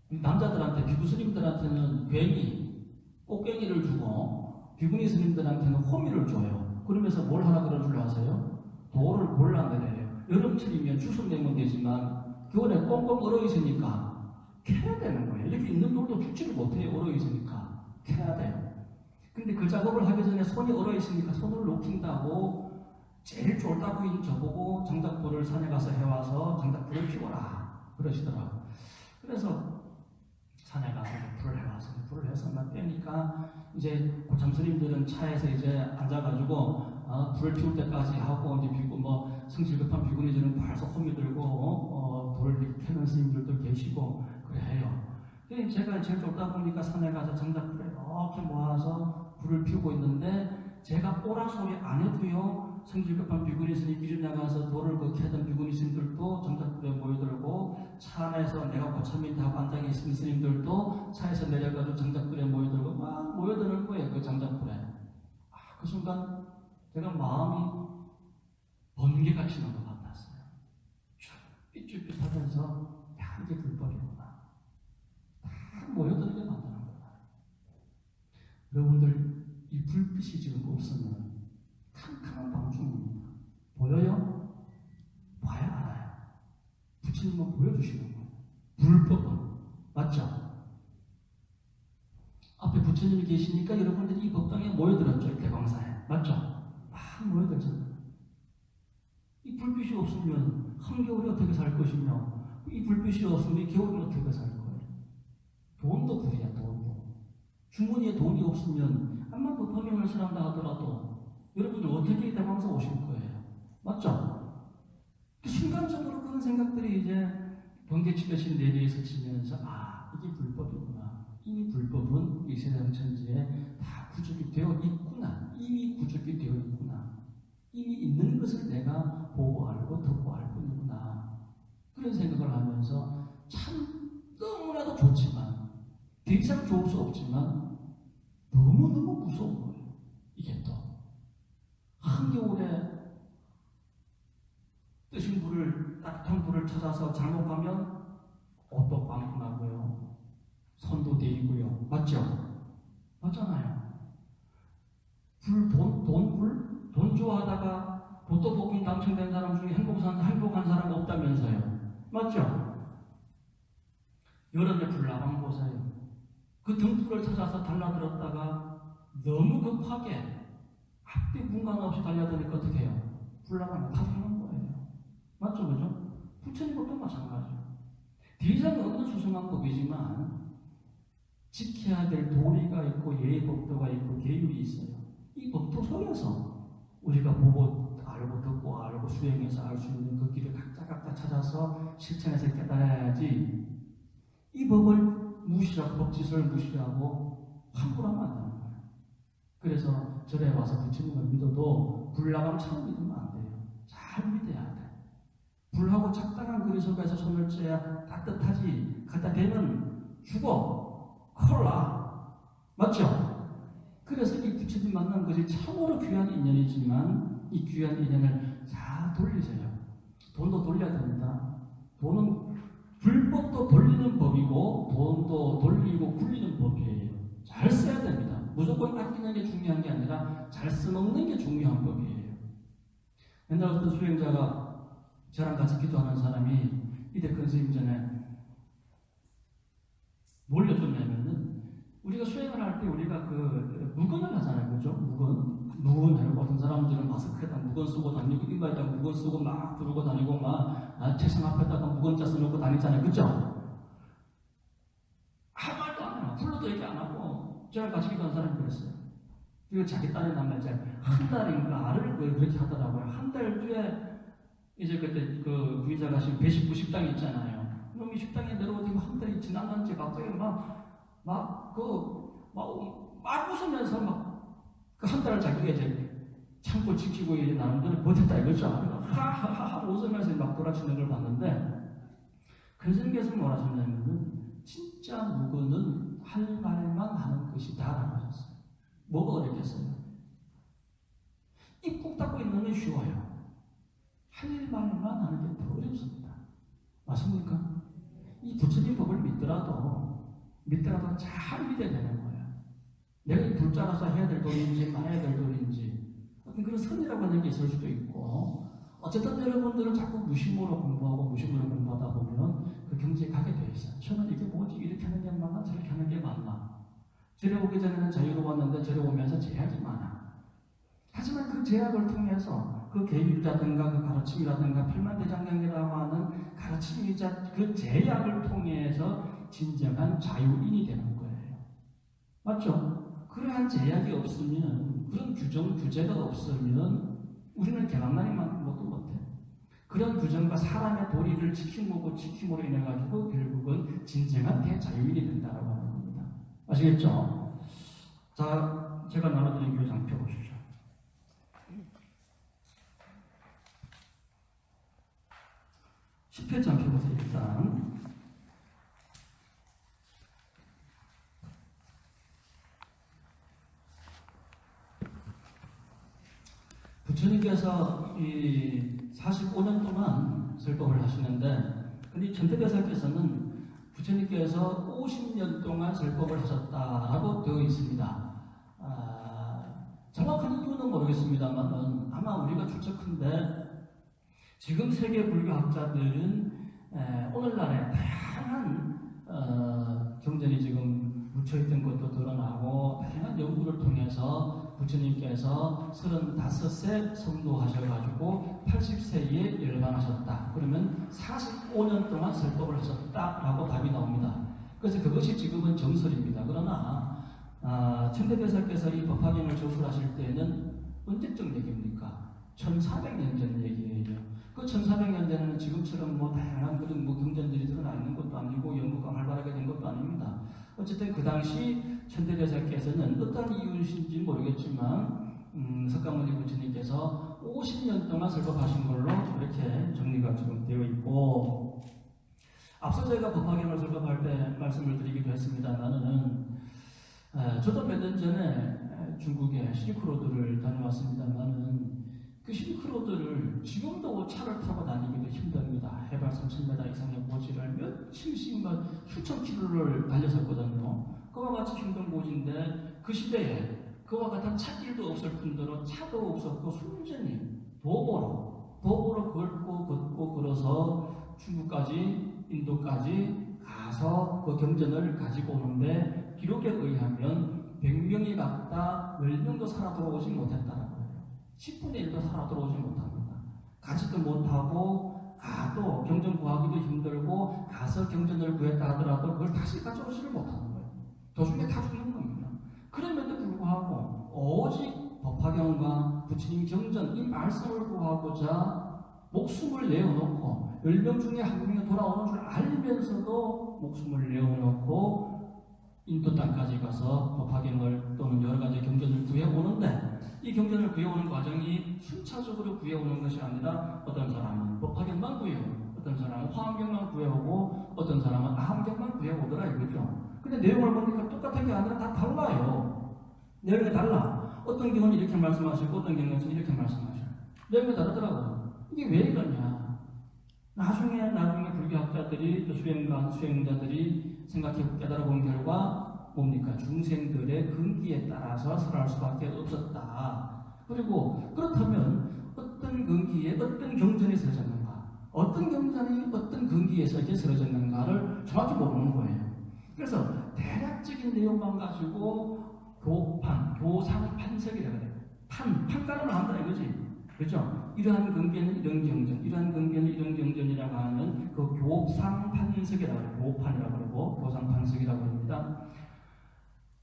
남자들한테 비구 스님들한테는 괜히 꽃갱이를 주고 비구니 스님들한테는 호미를 줘요. 그러면서 뭘 하라 그런 줄 아세요? 돌을 골라내려요. 여름철이면 추석내면 되지만 겨울에 꽁꽁 얼어 있으니까 캐야 되는 거예요. 이렇게 있는 돌도 죽지를 못해요. 얼어 있으니까 캐야 돼요. 근데 그 작업을 하기 전에 손이 얼어 있으니까 손을 녹인다고 제일 쫄다구인 저보고 장작불을 산에 가서 해와서 장작불을 피워라 그러시더라고요. 그래서 산에 가서 불을 해와서 불을 해서 막 빼니까 이제 고참 스님들은 차에서 이제 앉아가지고 불을 피울 때까지 하고 이제 성질 급한 비구니들은 벌써 호미 들고 불을 켜는 스님들도 계시고 그래 해요. 제가 제일 좁다 보니까 산에 가서 장작불에 이렇게 모아서 불을 피우고 있는데 제가 오라 소리 안 해도요 성질급한 비구니 스님 미리 나가서 돌을 캐던 비구니 스님들도 장작불에 모여들고 차 안에서 내가 고참인데 하고 앉아계신 스님들도 차에서 내려가지고 장작불에 모여들고 막 모여드는 거예요. 그 장작불에. 그 순간 제가 마음이 번개가 치는 것 같았어요. 삐뚤삐뚤하면서 이게 불법이구나. 모여들게 만드는 거다. 여러분들 이 불빛이 지금 없으면 캄캄한 방중입니다. 보여요? 봐야 알아요. 부처님은 보여주시는 거예요. 불법은 맞죠? 앞에 부처님이 계시니까 여러분들이 이 법당에 모여들었죠. 대광사에 맞죠? 막 모여들잖아요. 이 불빛이 없으면 한겨울에 어떻게 살 것이며 이 불빛이 없으면 이 겨울에 어떻게 살 거예요? 돈도 불이야, 돈도. 주머니에 돈이 없으면 암만 도파민을 사랑다 하더라도 여러분들 어떻게 대광사 오실 거예요? 맞죠? 순간적으로 그런 생각들이 이제 번개치듯이 내리에서 치면서 이게 불법이구나. 이미 불법은 이 세상 천지에 다 구축이 되어 있구나. 이미 구축이 되어 있구나. 이미 있는 것을 내가 보고 알고 듣고 알고 있구나. 이상 좋을 수 없지만 너무너무 무서운 거예요. 이게 또 한겨울에 뜨신 불을, 따뜻한 불을 찾아서 잘못 가면 옷도 빵꾸 나고요, 손도 데이고요. 맞죠? 맞잖아요. 돈 좋아하다가 로또 복권 당첨된 사람 중에 행복한 사람 없다면서요. 맞죠? 여름에 불 나방 보세요. 그 등불을 찾아서 달라들었다가 너무 급하게 앞뒤 분간 없이 달려드니까 어떻게 해요? 불 나방을 다 죽는 거예요. 맞죠? 그죠? 부처님 법도 마찬가지예요. 대리장은 어느 수승한 법이지만 지켜야 될 도리가 있고 예의법도가 있고 계율이 있어요. 이 법도 속에서 우리가 보고 알고 듣고 알고 수행해서 알 수 있는 그 길을 각자 찾아서 실천해서 깨달아야지, 이 법을 무시하고 법지서를 무시하고 함부로 하면 안 되는 거예요. 그래서 절에 와서 부처님을 믿어도 불나방처럼 믿으면 안 돼요. 잘 믿어야 돼. 불하고 적당한 거리 속에서 손을 쬐야 따뜻하지, 갖다 대면 죽어, 콜라. 맞죠? 그래서 이 부처님 만난 것이 참으로 귀한 인연이지만 이 귀한 인연을 잘 돌리세요. 돈도 돌려야 됩니다. 돈은 불법도 돌리는 법이고 돈도 돌리고 굴리는 법이에요. 잘 써야 됩니다. 무조건 아끼는 게 중요한 게 아니라 잘 써먹는 게 중요한 법이에요. 옛날 어떤 수행자가 저랑 같이 기도하는 사람이 이대근 스님 전에 뭘 여쭙냐면은, 우리가 수행을 할 때 우리가 그 무건을 하잖아요. 그죠? 무건 하고, 어떤 사람들은 마스크에다 무건 쓰고 다니고, 이마에다 무건 쓰고 막 부르고 다니고, 막 책상 앞에다가 무건자 써놓고 다니잖아요. 그죠? 아무 말도 안 해요. 불러도 얘기 안 하고. 저랑 같이 기도하는 사람이 그랬어요. 그리고 자기 딴에 남자 한 달인가 알을 그렇게 하더라고요. 한 달 뒤에 이제 그때 그 부의자가 지금 배식부 식당이 있잖아요. 그럼 이 식당에 내려오더니 한 달이 지나간지 갑자기 막 웃으면서 그 한 달을 자기가 이제 참고 지키고 이제 나름대로 버텼다 이거죠. 하하하하 웃으면서 막 돌아치는 걸 봤는데, 큰 스님께서 뭐라 하셨냐면은, 진짜 무거는 할 말만 하는 것이다라고 하셨어요. 뭐가 어렵겠어요? 입 꾹 닫고 있는 건 쉬워요. 할 말만 하는 게 더 어렵습니다. 맞습니까? 이 부처님 법을 믿더라도 잘 믿어야 되는 거예요. 내가 이 불자라서 해야 될 도리인지 말아야 될 도리인지 어떤 그런 선이라고 하는 게 있을 수도 있고, 어쨌든 여러분들은 자꾸 무심으로 공부하다 보면 그 경지에 가게 돼 있어요. 저는 이게 뭐지? 이렇게 하는 게 맞나? 저렇게 하는 게 맞나? 절에 오기 전에는 자유로웠는데 절에 오면서 제약이 많아. 하지만 그 제약을 통해서 그 계율이라든가 그 가르침이라든가 팔만대장경이라고 하는 가르침이자 그 제약을 통해서 진정한 자유인이 되는 거예요. 맞죠? 그러한 제약이 없으면, 그런 규제가 없으면 우리는 개망만이만 것도 못해. 그런 규정과 사람의 도리를 지킴으로 인해 가지고 결국은 진정한 대자유인이 된다고 하는 겁니다. 아시겠죠? 자, 제가 나눠드린 교장 펴보시죠. 10회장 펴보세요. 일단 부처님께서 이 45년 동안 설법을 하시는데, 근데 천태대사께서는 부처님께서 50년 동안 설법을 하셨다라고 되어 있습니다. 정확한 이유는 모르겠습니다만 아마 우리가 추측한데, 지금 세계 불교학자들은 오늘날에 다양한 경전이 지금 묻혀있던 것도 드러나고, 다양한 연구를 통해서 부처님께서 35세 성도하셔가지고 80세에 열반하셨다. 그러면 45년 동안 설법을 하셨다라고 답이 나옵니다. 그래서 그것이 지금은 정설입니다. 그러나 천대대사께서 이 법화경을 저술하실 때는 언제적 얘기입니까? 1400년 전 얘기예요. 그 1400년 전에는 지금처럼 다양한 그런 경전들이 드러나 있는 것도 아니고 연구가 활발하게 된 것도 아닙니다. 어쨌든 그 당시 천대대사께서는 어떤 이유신지 모르겠지만 석가모니 부처님께서 50년 동안 설법하신 걸로 이렇게 정리가 지금 되어 있고, 앞서 제가 법화경을 설법할 때 말씀을 드리기도 했습니다만은 저도 몇 년 전에 중국의 실크로드를 다녀왔습니다만은 그 실크로드를 지금도 차를 타고 다니기도 힘듭니다. 해발 3,000m 이상의 고지를 며칠씩 수천 킬로를 달렸었거든요. 그와 같이 힘든 고지인데 그 시대에 그와 같은 찻길도 없을 뿐더러 차도 없었고 순전히 도보로 걷고 걸어서 중국까지 인도까지 가서 그 경전을 가지고 오는데 기록에 의하면 100명이 갔다 10명도 살아 돌아오지 못했다는 거예요. 10분의 1도 살아 돌아오지 못합니다. 가지도 못하고 가도 경전 구하기도 힘들고 가서 경전을 구했다 하더라도 그걸 다시 가져오지를 못하는 거예요. 도중에 다 죽는 겁니다. 그럼에도 불구하고 오직 법화경과 부처님 경전 이 말씀을 구하고자 목숨을 내어놓고 10명 중에 한 명이 돌아오는 줄 알면서도 목숨을 내어놓고 인도 땅까지 가서 법화경을 또는 여러 가지 경전을 구해오는데 이 경전을 구해오는 과정이 순차적으로 구해오는 것이 아니라 어떤 사람은 법화경만 구해오고 어떤 사람은 화엄경만 구해오고 어떤 사람은 아함경만 구해오더라 이거죠. 근데 내용을 보니까 똑같은 게 아니라 다 달라요. 내용이 달라. 어떤 경우는 이렇게 말씀하시고 어떤 경우는 이렇게 말씀하셔요. 내용이 다르더라고요. 이게 왜 이러냐. 나중에 불교학자들이 또 수행자들이 생각해 깨달아 본 결과 뭡니까? 중생들의 근기에 따라서 설할 수밖에 없었다. 그리고 그렇다면 어떤 근기에 어떤 경전이 쓰여졌는가, 어떤 경전이 어떤 근기에서 이렇게 쓰여졌는가를 정확히 모르는 거예요. 그래서 대략적인 내용만 가지고 교상 판석이라고 해요. 판가름을 한다 이거지. 그렇죠? 이러한 근기에는 이런 경전, 이러한 근기에는 이런 경전이라고 하는 그 교상 판석이라고 해요. 교판이라고 그러고 교상 판석이라고 합니다.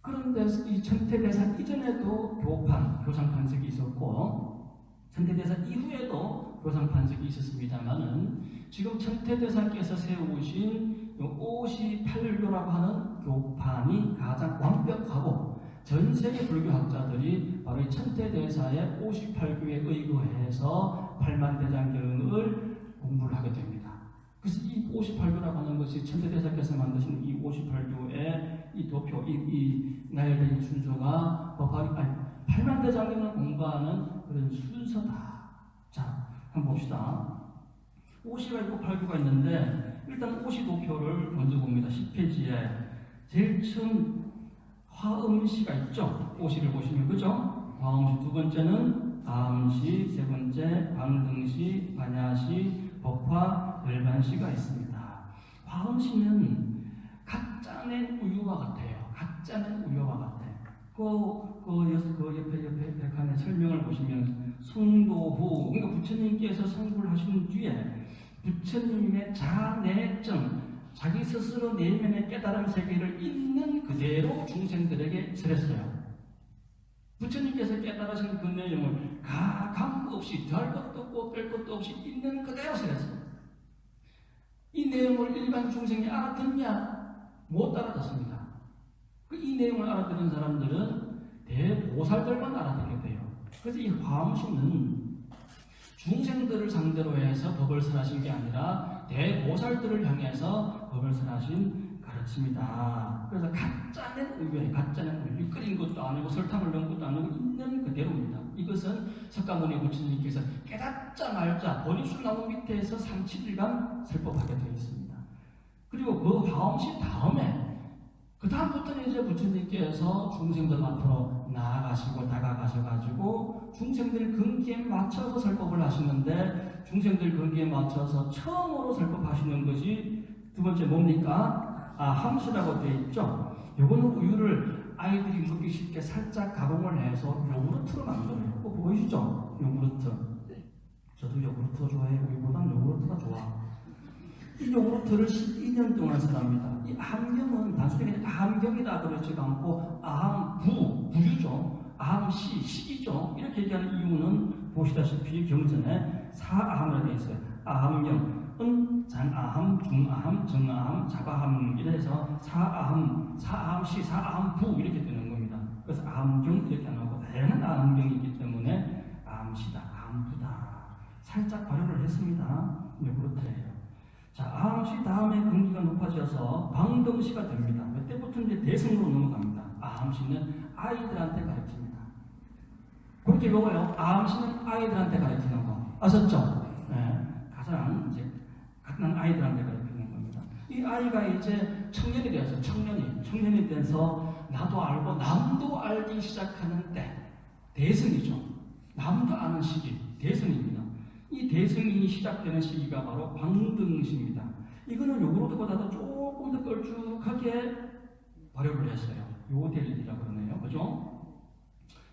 그런데 이 천태대사 이전에도 교상 판석이 있었고 천태대사 이후에도 교상 판석이 있었습니다만은 지금 천태대사께서 세우신 58교라고 하는 교판이 가장 완벽하고 전 세계 불교학자들이 바로 이 천태대사의 58교에 의거해서 팔만대장경을 공부를 하게 됩니다. 그래서 이 58교라고 하는 것이 천태대사께서 만드신 이 58교의 이 도표, 이 나열된 순서가 팔만대장경을 공부하는 그런 순서다. 자, 한번 봅시다. 50가 있고 8교가 있는데 일단 52표를 먼저 봅니다. 10페이지에 제일 처음 화음시가 있죠. 50을 보시면 그죠? 화음시 두 번째는 아음시, 세 번째 광등시, 반야시, 법화, 열반시가 있습니다. 화음시는 가짜낸 우유와 같아요. 가짜낸 우유와 같아요. 그 옆에 백한의 설명을 보시면 성도후, 그러니까 부처님께서 성불 하신 뒤에 부처님의 자내정, 자기 스스로 내면의 깨달음 세계를 있는 그대로 중생들에게 설했어요. 부처님께서 깨달으신 그 내용을 가감 없이 덜 것도 없고 뺄 것도 없이 있는 그대로 설했어요. 이 내용을 일반 중생이 알아듣냐? 못 알아듣습니다. 이 내용을 알아듣는 사람들은 대보살들만 알아듣게 돼요. 그래서 이 화엄시는 중생들을 상대로 해서 법을 설하신 게 아니라 대보살들을 향해서 법을 설하신 가르침이다. 그래서 가짜는 우유예요. 가짜는 우유. 끓인 것도 아니고 설탕을 넣은 것도 아니고 있는 그대로입니다. 이것은 석가모니 부처님께서 깨닫자 말자 버리수 나무 밑에서 37일간 설법하게 되어 있습니다. 그리고 그 화엄시 다음에 그 다음부터는 이제 부처님께서 중생들 앞으로 나아가시고 다가가셔가지고 중생들 근기에 맞춰서 설법을 하시는데 중생들 근기에 맞춰서 처음으로 설법하시는 것이 두 번째 뭡니까? 함수라고 되어 있죠. 요거는 우유를 아이들이 먹기 쉽게 살짝 가공을 해서 요구르트로 만들어요. 그거 보이시죠? 요구르트. 저도 요구르트 좋아해요. 우유보다는 요구르트가 좋아. 이 요구르트를 12년 동안 써납니다. 이 암경은 단순히 그냥 암경이다 그러지가 않고 부유죠. 암시, 시이죠. 이렇게 얘기하는 이유는 보시다시피 경전에 사암으로 되어 있어요. 아함경은 장아함, 중아함, 정아함, 자바함 이래서 사암시, 사암부 이렇게 되는 겁니다. 그래서 암경 이렇게 나오고 다양한 암경이 있기 때문에 암시다, 암부다. 살짝 발효를 했습니다. 요구르트예요. 자, 암시 다음에 금기가 높아져서 방등시가 됩니다. 이때부터 이제 대승으로 넘어갑니다. 암시는 아이들한테 가르칩니다. 그렇게 외워요. 암시는 아이들한테 가르치는 거. 아셨죠? 네. 가장 이제 가장 아이들한테 가르치는 겁니다. 이 아이가 이제 청년이 되어서 청년이 돼서 나도 알고 남도 알기 시작하는 때 대승이죠. 남도 아는 시기 대승입니다. 이 대승이 시작되는 시기가 바로 방등시입니다. 이거는 요구르트보다도 조금 더 걸쭉하게 발효를 했어요. 요델이라고 그러네요. 그죠?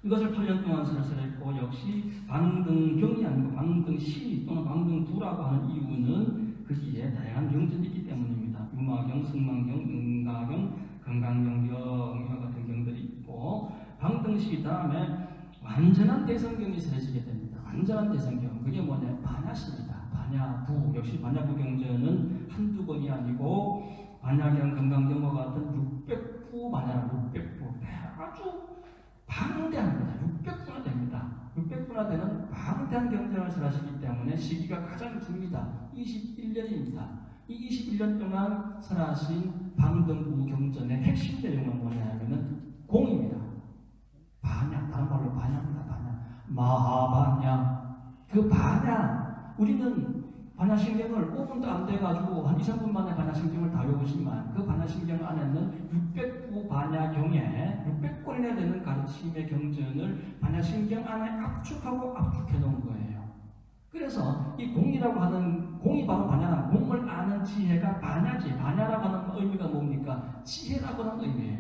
이것을 8년 동안 설설했고 역시 방등경이 아니고 방등시 또는 방등두라고 하는 이유는 거기에 다양한 경전이 있기 때문입니다. 유마경, 승만경, 은가경, 건강경, 영효 같은 경들이 있고 방등시 다음에 완전한 대성경이 설해지게 됩니다. 완전한 대성경. 그게 뭐냐? 반야시입니다. 반야부. 역시 반야부 경전은 한두 권이 아니고 반야경, 건강경과 같은 600부 반야라 600부. 아주 방대합니다. 600부나 됩니다. 600부나 되는 방대한 경전을 설하시기 때문에 시기가 가장 깁니다. 21년입니다. 이 21년 동안 설하신 방등부 경전의 핵심 내용은 뭐냐면은 공입니다. 반야, 다른 말로 반야입니다. 반야. 마하반야. 그 반야, 우리는 반야신경을 5분도 안 돼가지고 한 2, 3분 만에 반야신경을 다 외우지만 그 반야신경 안에는 600부 반야경에 600권이나 되는 가르침의 경전을 반야신경 안에 압축하고 압축해 놓은 거예요. 그래서 이 공이라고 하는, 공이 바로 반야나 공을 아는 지혜가 반야지. 반야라고 하는 의미가 뭡니까? 지혜라고 하는 의미예요.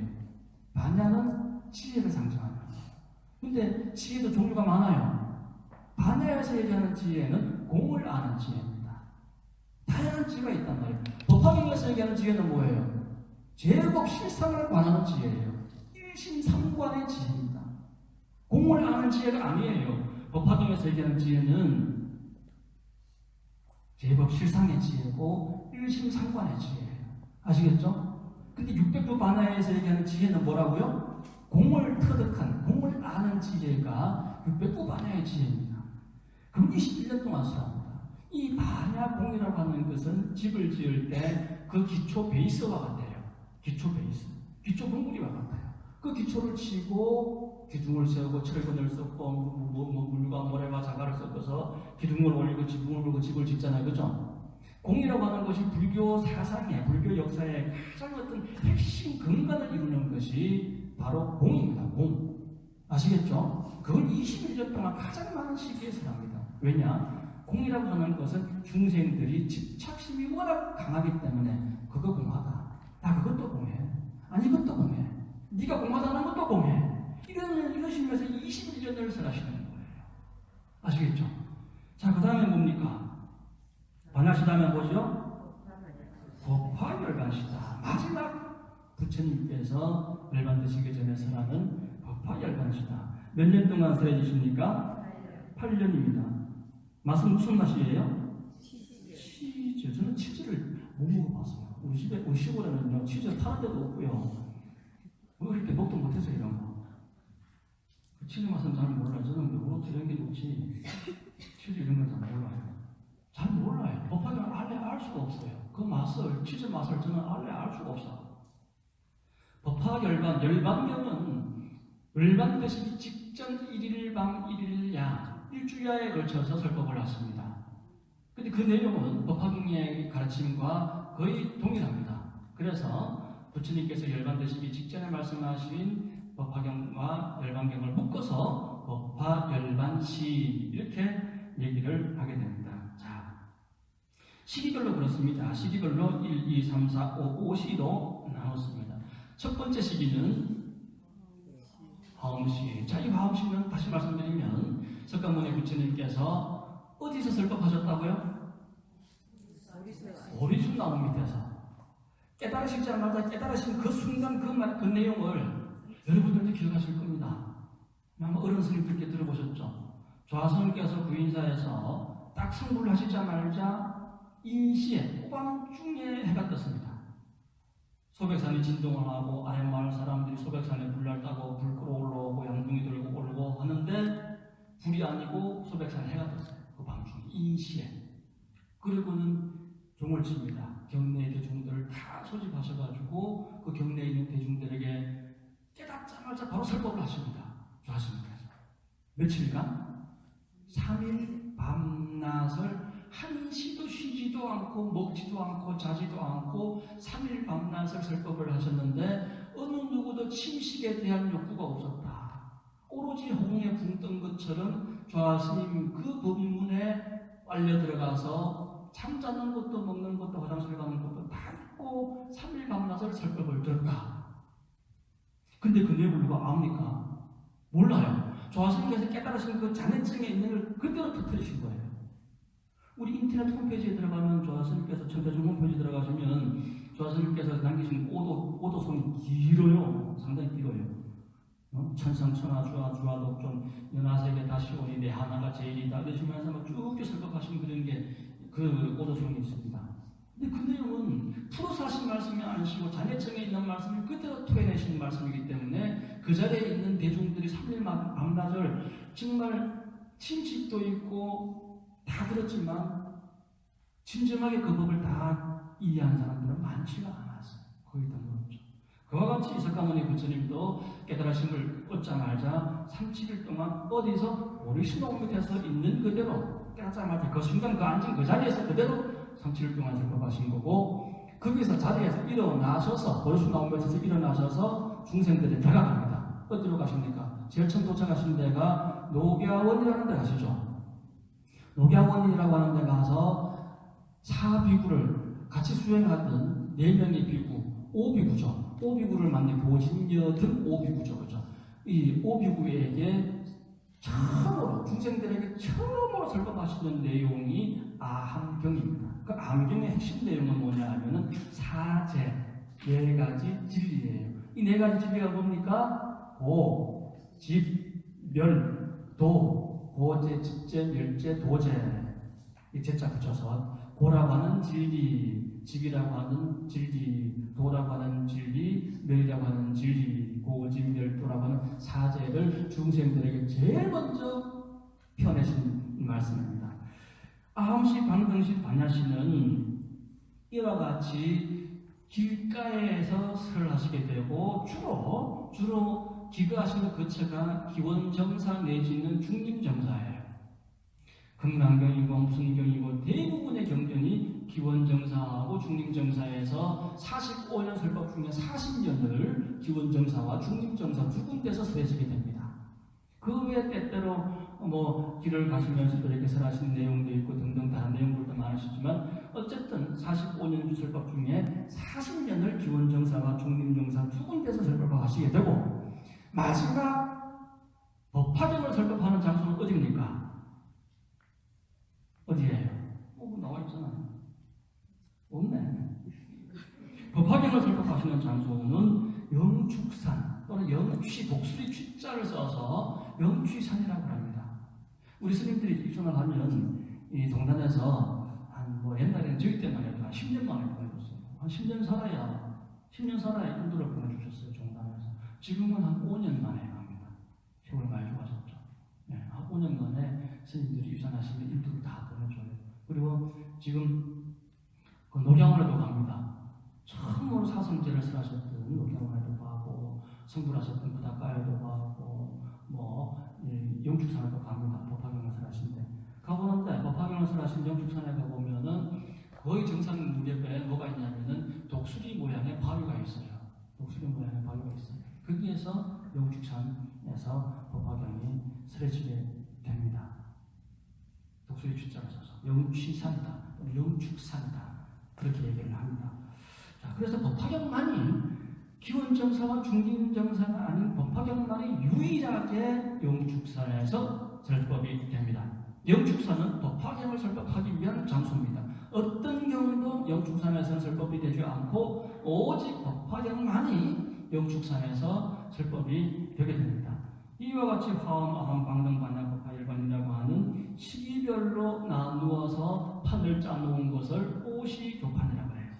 반야는 지혜를 상징합니다. 근데 지혜도 종류가 많아요. 반야에서 얘기하는 지혜는 공을 아는 지혜입니다. 다양한 지혜가 있단 말이에요. 법화경에서 얘기하는 지혜는 뭐예요? 제법 실상을 관하는 지혜예요. 일심삼관의 지혜입니다. 공을 아는 지혜가 아니에요. 법화경에서 얘기하는 지혜는 제법 실상의 지혜고 일심삼관의 지혜예요. 아시겠죠? 근데 600부 반야에서 얘기하는 지혜는 뭐라고요? 공을 터득한, 공을 아는 지혜가 600부 반야의 지혜입니다. 그럼 21년 동안 수합니다. 이 반야공이라고 하는 것은 집을 지을 때 그 기초 베이스와 같아요. 기초 베이스. 기초 봉우리와 같아요. 그 기초를 치고 기둥을 세우고 철근을 섞고 물과 모래와 자갈을 섞어서 기둥을 올리고 지붕을 올리고 집을 짓잖아요. 그죠? 공이라고 하는 것이 불교 사상의, 불교 역사의 가장 어떤 핵심 근간을 이루는 것이 바로 공입니다. 공. 아시겠죠? 그걸 21년 동안 가장 많은 시기에서 합니다. 왜냐? 공이라고 하는 것은 중생들이 집착심이 워낙 강하기 때문에 그거 공하다. 나 그것도 공해. 아니 이것도 공해. 네가 공하다는 것도 공해. 이러시면서 21년을 설하시는 거예요. 아시겠죠? 자, 그 다음에 뭡니까? 반야시 다음에 뭐죠? 법화열반시다. 마지막 부처님께서 열반 되시기 전에 설하는 법화열반시다. 몇 년 동안 설해주십니까? 8년입니다. 맛은 무슨 맛이에요? 치즈. 저는 치즈를 못 먹어봤어요. 우리 집에 시골에는요 치즈 파는 데도 없고요. 뭐 이렇게 먹도 못해서 이런 거. 치즈 맛은 잘 몰라요. 저는 요거트 이런 게 좋지 치즈 이런 건 잘 몰라요. 잘 몰라요. 법화는 알래 알 수가 없어요. 그 맛을, 치즈 맛을 저는 알래 알 수가 없어요. 법화열반, 열반경은 열반 되시기 직전 1일방 1일야 일주야에 걸쳐서 설법을 했습니다. 근데 그 내용은 법화경의 가르침과 거의 동일합니다. 그래서 부처님께서 열반 되시기 직전에 말씀하신 법화경과 열반경을 묶어서 법화열반시 이렇게 얘기를 하게 됩니다. 자, 시기별로 그렇습니다. 시기별로 1, 2, 3, 4, 5 시기로 나눴습니다. 첫 번째 시기는 화엄시. 자, 이 화엄시는 다시 말씀드리면 석가모니 부처님께서 어디서 설법하셨다고요? 오리순 나무 밑에서. 깨달으시자마자 깨달으신 그 순간 그 내용을 여러분들도 기억하실 겁니다. 아마 어른 스님들께 들어보셨죠? 조화스님께서 구인사에서 딱 성불을 하시자마자 인시에 오밤중에 해가 떴습니다. 소백산이 진동을 하고 아랫마을 사람들이 소백산에 불날 따고 불 끄러 올라오고 양둥이 들고 오르고 하는데 불이 아니고 소백산에 해가 떴어요. 그 밤중에 인시에. 그리고는 종을 칩니다. 경내의 대중들을 다 소집하셔가지고 그 경내에 있는 대중들에게 깨닫자마자 바로 설법을 하십니다. 조하스님께서 며칠간 3일 밤낮을 한시도 쉬지도 않고 먹지도 않고 자지도 않고 3일 밤낮을 설법을 하셨는데 어느 누구도 침식에 대한 욕구가 없었다. 오로지 홍해 붕 뜬 것처럼 조하스님 그 법문에 빨려 들어가서 잠자는 것도 먹는 것도 화장실 가는 것도 다 있고 3일 밤낮을 설법을 들었다. 근데 그 내용을 누가 압니까? 몰라요. 조하스님께서 깨달으신 그 잔해증에 있는 걸 그대로 터뜨리신 거예요. 우리 인터넷 홈페이지에 들어가면 조하스님께서 천대중 홈페이지에 들어가시면 조하스님께서 남기신 오도송이 길어요. 상당히 길어요. 천상천하 주하 독존 연하세계 다시 오니 내 하나가 제일이다 이러시면서 쭉 설법하신 그런 게 그 오도송이 있습니다. 근데 그 내용은 풀어서 하신 말씀이 아니시고 잔해증에 있는 말씀을 그대로 토해내신 말씀이기 때문에 그 자리에 있는 대중들이 3일 밤낮을 정말 침식도 있고 다 들었지만 진정하게 그 법을 다 이해한 사람들은 많지가 않았어요. 거의 드물었죠. 그와 같이 이삭가모니 부처님도 깨달으심을 얻자마자 37일 동안 어디서 오리시노 밑에서 있는 그대로 깨닫자마자 그 순간 그 앉은 그 자리에서 그대로 37일 동안 설법하신 거고 거기서 자리에서 일어나셔서 오리시노 밑에서 일어나셔서 중생들에 다가갑니다. 어디로 가십니까? 제일 처음 도착하신 데가 녹야원이라는 데 가시죠. 녹야원이라고 하는 데 가서 사비구를 같이 수행하던 4명의 비구, 5비구죠. 5비구를 만든 교진여 등 5비구죠. 그죠? 이 5비구에게 처음으로, 중생들에게 처음으로 설법하시는 내용이 아함경입니다. 그 아함경의 핵심 내용은 뭐냐 하면은 사제, 4가지 진리예요. 이 4가지 진리가 뭡니까? 고, 집, 멸, 도, 고제, 집제, 멸제, 도제. 이 제자 붙여서 고라고 하는 진리, 집이라고 하는 진리, 도라고 하는 진리, 멸이라고 하는 진리, 고집멸도라고 하는 사제를 중생들에게 제일 먼저 펴내신 말씀입니다. 아함시, 방등시, 반야시는 이와 같이 길가에서 설을 하시게 되고 주로 기거하시는 거처가 기원정사 내지는 중림정사예요. 금강경이고 무슨 경이고 대부분의 경전이 기원정사하고 중림정사에서 45년 설법 중에 40년을 기원정사와 중림정사 두 군데서 설해지게 됩니다. 그 외에 때때로 길을 가시면서 이렇게 설하시는 내용도 있고 등등 다른 내용들도 많으시지만 어쨌든 45년 설법 중에 40년을 기원정사와 중림정사 두 군데서 설법을 하시게 되고 마지막 법화경을 설법하는 장소는 어디입니까? 어디에요? 나와 있잖아요. 없네. 법화경을 설법하시는 장소는 영축산 또는 영취, 독수리 취자를 써서 영취산이라고 합니다. 우리 스님들이 입선을 하면 이 동단에서 옛날에는 저희 때만 해도 한 10년 만에 보내줬어요. 한 10년 살아야 인도를 보내주셨어요. 종단에서. 지금은 한 5년 만에 갑니다. 세월 많이 좋아졌죠. 네, 한 5년 만에 스님들이 입선하시면 인도를 다 보내줘요. 그리고 지금 그 녹양원에도 갑니다. 처음으로 사성제를 설하셨던 녹양원에도 가고 성불하셨던 부다가에도 가고 영축산에도 갑니다. 법화경을 설하신데 가보는데 법화경을 설하신 영축산에 가보면은 거의 정상 무렵에 뭐가 있냐면은 독수리 모양의 바위가 있어요. 독수리 모양의 바위가 있어요. 거기에서 영축산에서 법화경이 설해지게 됩니다. 독수리 취자를 써서 영취산이다, 영축산이다 그렇게 얘기를 합니다. 자, 그래서 법화경만이 기원정사와 중림정사가 아닌 법화경만이 유일하게 영축산에서 설법이 됩니다. 영축산은 법화경을 설법하기 위한 장소입니다. 어떤 경우도 영축산에서는 설법이 되지 않고 오직 법화경만이 영축산에서 설법이 되게 됩니다. 이와 같이 화엄, 아함, 방등, 반야, 법화일반이라고 하는 시기별로 나누어서 판을 짜놓은 것을 오시교판이라고 해요.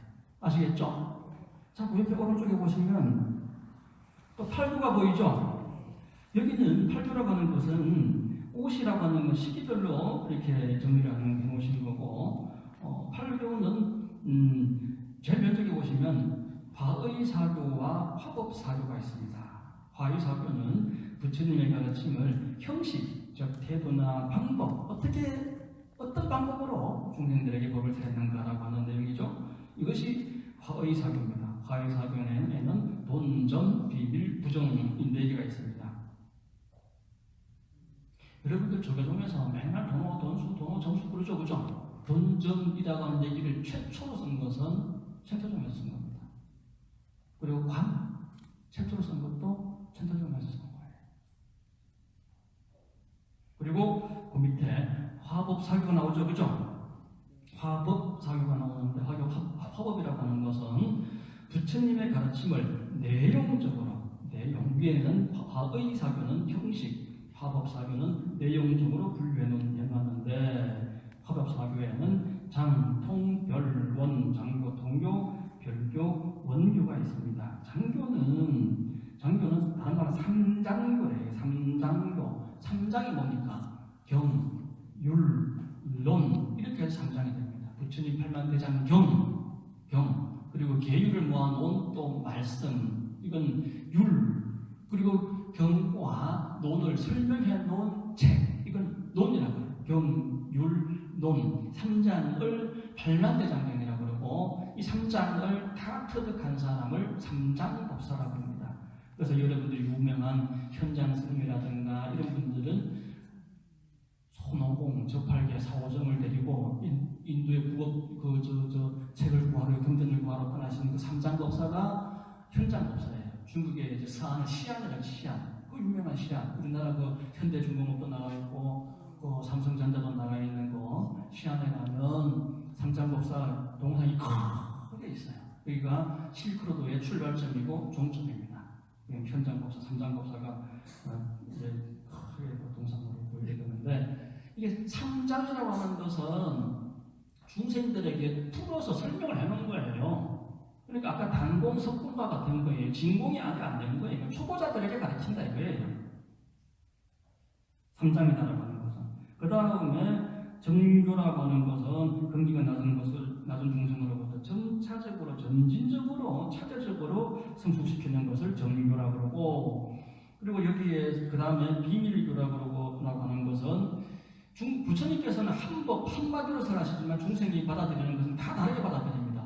아시겠죠? 자, 그 옆에 오른쪽에 보시면 또 팔두가 보이죠? 여기는 팔두라고 하는 것은 옷이라고 하는 건 시기별로 이렇게 정리를 해놓으신 거고 팔두는 제일 왼쪽에 보시면 화의사교와 화법사교가 있습니다. 화의사교는 부처님의 가르침을 형식, 즉 태도나 방법, 어떤 방법으로 중생들에게 법을 설했는가라고 하는 내용이죠. 이것이 화의사교입니다. 화의사교에는 돈, 전, 비밀, 부정 이 4개가 있습니다. 여러분들 조계종에서 맨날 돈호, 돈수, 돈호, 점수 그러죠, 그죠? 돈전이라고 하는 얘기를 최초로 쓴 것은 천태종에서 쓴 겁니다. 그리고 관, 최초로 쓴 것도 천태종에서 쓴 거예요. 그리고 그 밑에 화법사교가 나오죠, 그죠? 화법사교가 나오는데 화법이라고 하는 것은 부처님의 가르침을 내용적으로, 위에는 화의사교는 형식, 화법사교는 내용적으로 분류해놨는데 화법사교에는 장, 통, 별, 원, 장교, 통교, 별교, 원교가 있습니다. 장교는 다른 말로 삼장교래요. 삼장교. 삼장이 뭡니까? 경, 율, 론 이렇게 해서 삼장이 됩니다. 부처님 팔만대장 경, 그리고 계율을 모아놓은 또 말씀, 이건 율, 그리고 경과 논을 설명해 놓은 책, 이건 논이라고 해요. 경, 율, 논, 3장을 팔만대장경이라고 그러고 이 3장을 다 터득한 사람을 삼장법사라고 합니다. 그래서 여러분들 유명한 현장스님이라든가 이런 분들은 손오공, 저팔계, 사오정을 데리고 인도의 책을 구하러, 경전을 구하러 떠나시는 그 삼장법사가 현장법사예요. 중국의 이제 서안의 시안이라는 시안, 그 유명한 시안, 우리나라 그 현대중공업도 나와 있고, 그 삼성전자도 나와 있는 거 시안에 가면 삼장법사 동상이 크게 있어요. 여기가 실크로드의 출발점이고 종점입니다. 현장법사, 삼장법사가 이제 크게 동상으로 보이게 되는데, 이게 삼장이라고 하는 것은 중생들에게 풀어서 설명을 해놓은 거예요. 그러니까 아까 단공, 석공과 같은 거예요. 진공이 아직 안 된 거예요. 초보자들에게 가르친다 이거예요. 삼장이다라고 하는 것은. 그 다음에 정교라고 하는 것은 근기가 낮은 중생으로부터 점차적으로, 점진적으로, 차별적으로 성숙시키는 것을 정교라고 그러고, 그리고 여기에 그 다음에 비밀교라고 하는 것은 부처님께서는 한마디로 설하시지만 중생이 받아들이는 것은 다 다르게 받아들입니다.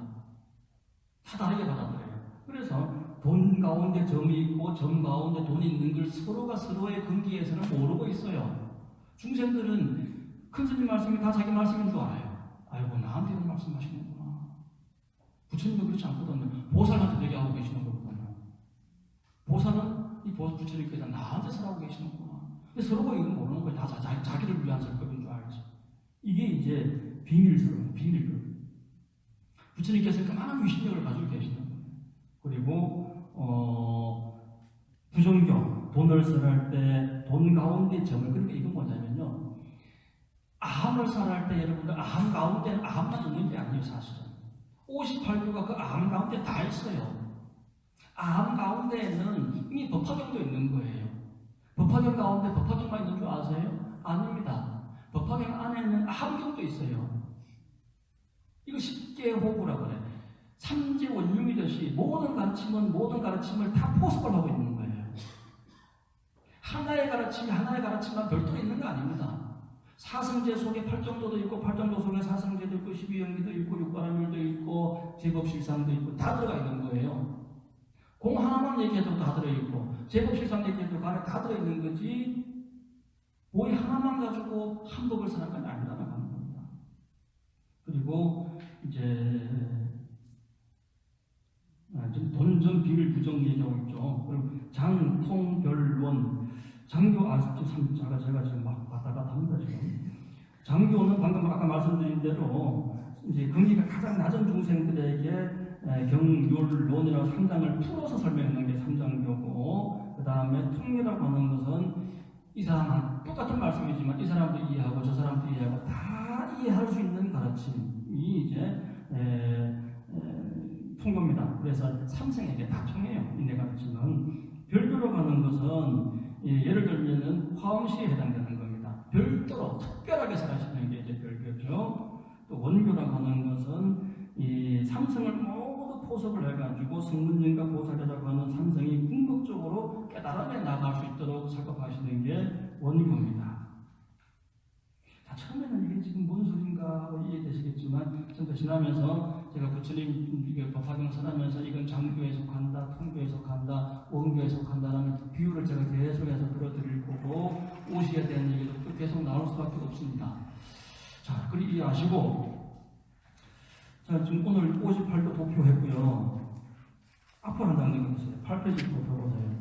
다 다르게 받아들여요. 그래서 돈 가운데 점이 있고 점 가운데 돈이 있는 걸 서로가 서로의 근기에서는 모르고 있어요. 중생들은 큰 스님 말씀이 다 자기 말씀인 줄 알아요. 아이고, 나한테 이런 말씀하시는구나. 부처님은 그렇지 않거든요. 보살한테 얘기하고 계시는 거거든요. 보살은 이 부처님께서 나한테 설하고 계시는구나. 근데 서로가 이건 모르는 거예요. 다 자기를 위한 설법인 줄 알지. 이게 이제 비밀설입니다. 비밀교. 부처님께서 그만한 위신력을 가지고 계시는 거예요. 그리고 부정교, 돈을 설할 때 돈 가운데 점을, 그러니까 이건 뭐냐면요, 아함을 설할 때 여러분들 아함 가운데는 아함만 있는 게 아니에요. 사실은 58교가 그 아함 가운데 다 있어요. 아함 가운데에는 이미 법화경도 있는 거예요. 법화경 가운데 법화경만 있는 줄 아세요? 아닙니다. 법화경 안에는 아함경도 있어요. 이거 쉽게 호구라고 그래. 삼지원융이듯이 모든 가르침을 다 포섭을 하고 있는 거예요. 하나의 가르침만 별도로 있는 거 아닙니다. 사성제 속에 팔정도도 있고, 팔정도 속에 사성제도 있고, 12영리도 있고, 육바라밀도 있고, 제법실상도 있고, 다 들어가 있는 거예요. 공 하나만 얘기해도 다 들어있고, 제법실상 얘기해도 그 안에 다 들어있는 거지, 보이 하나만 가지고 한 법을 사는 건 아니다라고 하는 겁니다. 그리고 이제 지금 돈전 비밀 부정 얘기하고 있죠. 그리고 장, 통, 별, 원, 장교, 제가 지금 막 왔다 갔다 합니다, 지금. 장교는 방금 아까 말씀드린 대로 이제 근기가 가장 낮은 중생들에게 경율론이라고 3장을 풀어서 설명하는 게 3장교고, 그 다음에 통이라고 하는 것은 이 사람은 똑같은 말씀이지만 이 사람도 이해하고 저 사람도 이해하고 다 이해할 수 있는 가르침이 이제 통교입니다. 그래서 삼생에게 다 통해요. 이 네 가르침은. 별교로 가는 것은 예를 들면은 화엄시에 해당되는 겁니다. 별도로 특별하게 살아시는 게 이제 별교죠. 또 원교라고 하는 것은 이 삼성을 모두 포섭을 해가지고 성문진과 보살이라고 하는 삼성이 궁극적으로 깨달음에 나갈 수 있도록 작업하시는 게 원리입니다. 자, 처음에는 이게 지금 뭔 소린가 하고 이해되시겠지만 좀 더 지나면서 제가 부처님 이게 법화경 선하면서 이건 장교에 속한다, 통교에 속한다, 원교에 속한다라는 비유를 제가 계속해서 들어드릴 거고 오시에 대한 얘기도 또 계속 나올 수밖에 없습니다. 자, 그리 이해하시고 자, 지금 오늘 58도 도표했고요. 앞으로 한 장면 보세요. 8페이지 도표 보세요.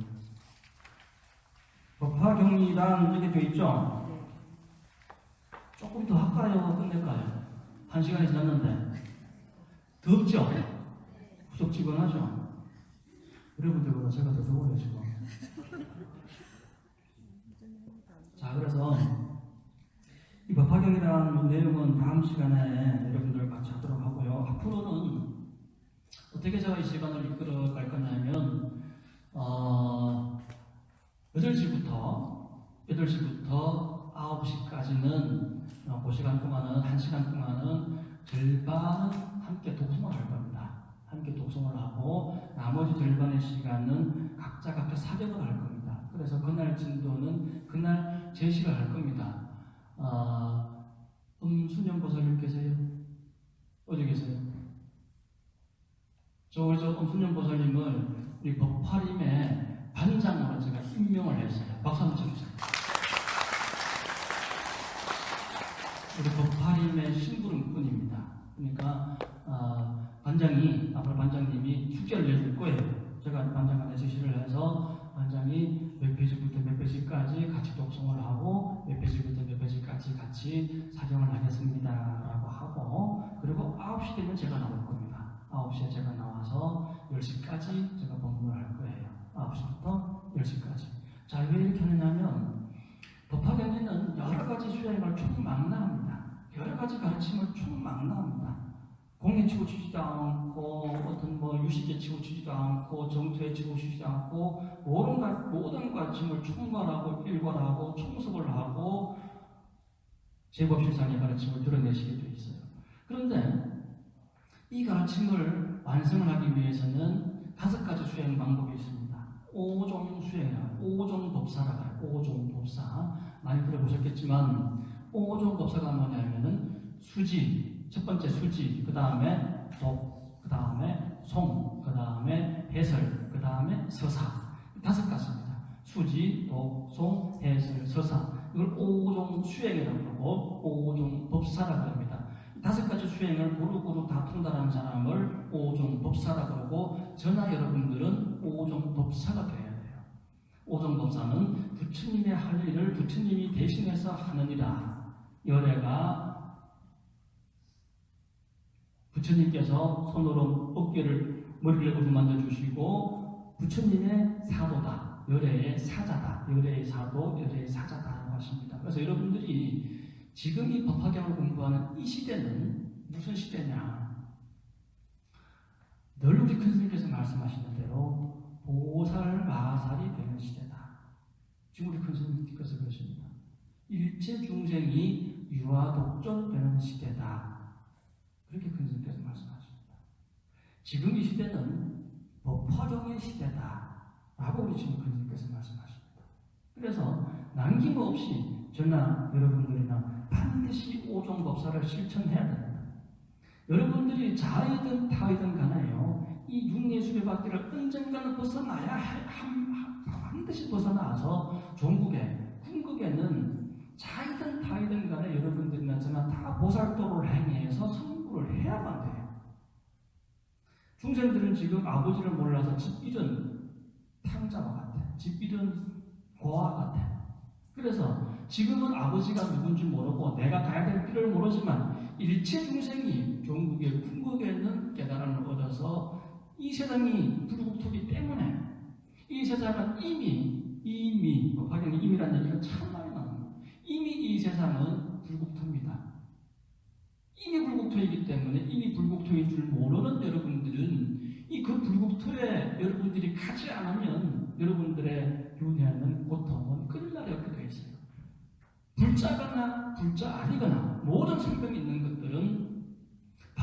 법화경이란 이렇게 되어 있죠? 조금 더 할까요? 끝낼까요? 1시간이 지났는데 덥죠? 후적지근하죠? 여러분들보다 제가 더 더워요 지금. 자, 그래서 이 법화경이라는 내용은 다음 시간에 여러분들 같이 하도록 하고요. 앞으로는 어떻게 제가 이 시간을 이끌어 갈 거냐면 8시부터 9시까지는 그 시간 동안은 1시간 동안은 절반은 함께 독송을 할 겁니다. 함께 독송을 하고 나머지 절반의 시간은 각자 사격을 할 겁니다. 그래서 그날 진도는 그날 제시를 할 겁니다. 음순념보살님 계세요? 어디 계세요? 저 음순념보살님을 우리 법화림의 반장으로 제가 임명을 했어요. 박수 한번 쳐주세요. 우리 법화림의 심부름꾼입니다. 그러니까 앞으로 반장님이 축제를 내줄 거예요. 제가 반장한테 지시를 해서 반장이 몇 페이지부터 몇 페이지까지 같이 독송을 하고 몇 페이지부터 몇 페이지까지 같이 사경을 하겠습니다 라고 하고, 그리고 9시 되면 제가 나올 겁니다. 9시에 제가 나와서 10시까지 제가 법문을 할 거예요. 9시부터 10시까지. 자, 왜 이렇게 하느냐면 법화경리는 여러가지 수행을 총망라합니다. 여러가지 가르침을 총망라합니다. 공에 치우치지도 않고 어떤 유식에 치우치지도 않고 정토에 치우치지도 않고 모든 가르침을 총괄하고 일관하고 총섭을 하고 제법실상의 가르침을 드러내시게 되어 있어요. 그런데 이 가르침을 완성을 하기 위해서는 5가지 수행 방법이 있습니다. 5종 수행이라고, 5종 법사라고 해요. 5종 법사. 많이 들어보셨겠지만 5종 법사가 뭐냐면은 수지, 첫 번째 수지, 그 다음에 독, 그 다음에 송, 그 다음에 해설, 그 다음에 서사. 5가지입니다. 수지, 독, 송, 해설, 서사. 이걸 5종 수행이라고 하고 5종 법사라고 합니다. 5가지 수행을 고루고루 다 통달하는 사람을 5종 법사라고 하고, 저나 여러분들은 5종 법사가 되어야 돼요. 5종 법사는 부처님의 할 일을 부처님이 대신해서 하느니라. 열애가 부처님께서 손으로 머리를 어루만져 주시고 부처님의 사도다. 열애의 사자다. 열애의 사도, 열애의 사자다 하십니다. 그래서 여러분들이 지금 이 법화경을 공부하는 이 시대는 무슨 시대냐? 늘 우리 큰 스님께서 말씀하시는 대로 보살 마살이 되는 시대다. 지금 우리 큰 스님께서 그러십니다. 일체 중생이 유아독존 되는 시대다. 그렇게 큰 스님께서 말씀하십니다. 지금 이 시대는 법화경의 시대다 라고 우리 지금 큰 스님께서 말씀하십니다. 그래서 남김없이 저나 여러분들이나 반드시 5종 법사를 실천해야 됩니다. 여러분들이 자이든 타이든 간에요, 이 육예술의 밖을 언젠가는 벗어나야 반드시 벗어나서 종국에, 궁극에는 자이든 타이든 간에 여러분들이나 저나 다 보살도를 행해서 성불을 해야만 돼요. 중생들은 지금 아버지를 몰라서 집 잃은 탕자와 같아. 집 잃은 고아 같아. 그래서 지금은 아버지가 누군지 모르고 내가 가야 될 길을 모르지만 일체 중생이 종국의 궁극에는 깨달음을 얻어서 이 세상이 불국토기 때문에 이 세상은 이미 화경이 임이라는 얘기가 참 많이 나옵니다. 이미 이 세상은 불국토입니다. 이미 불국토이기 때문에 이미 불국토인 줄 모르는 여러분들은 이 그 불국토에 여러분들이 가지 않으면 여러분들의 윤회하는 고통은 끊을 날이 없게 되어 있어요. 불자거나 불자 아니거나 모든 생명이 있는 것들은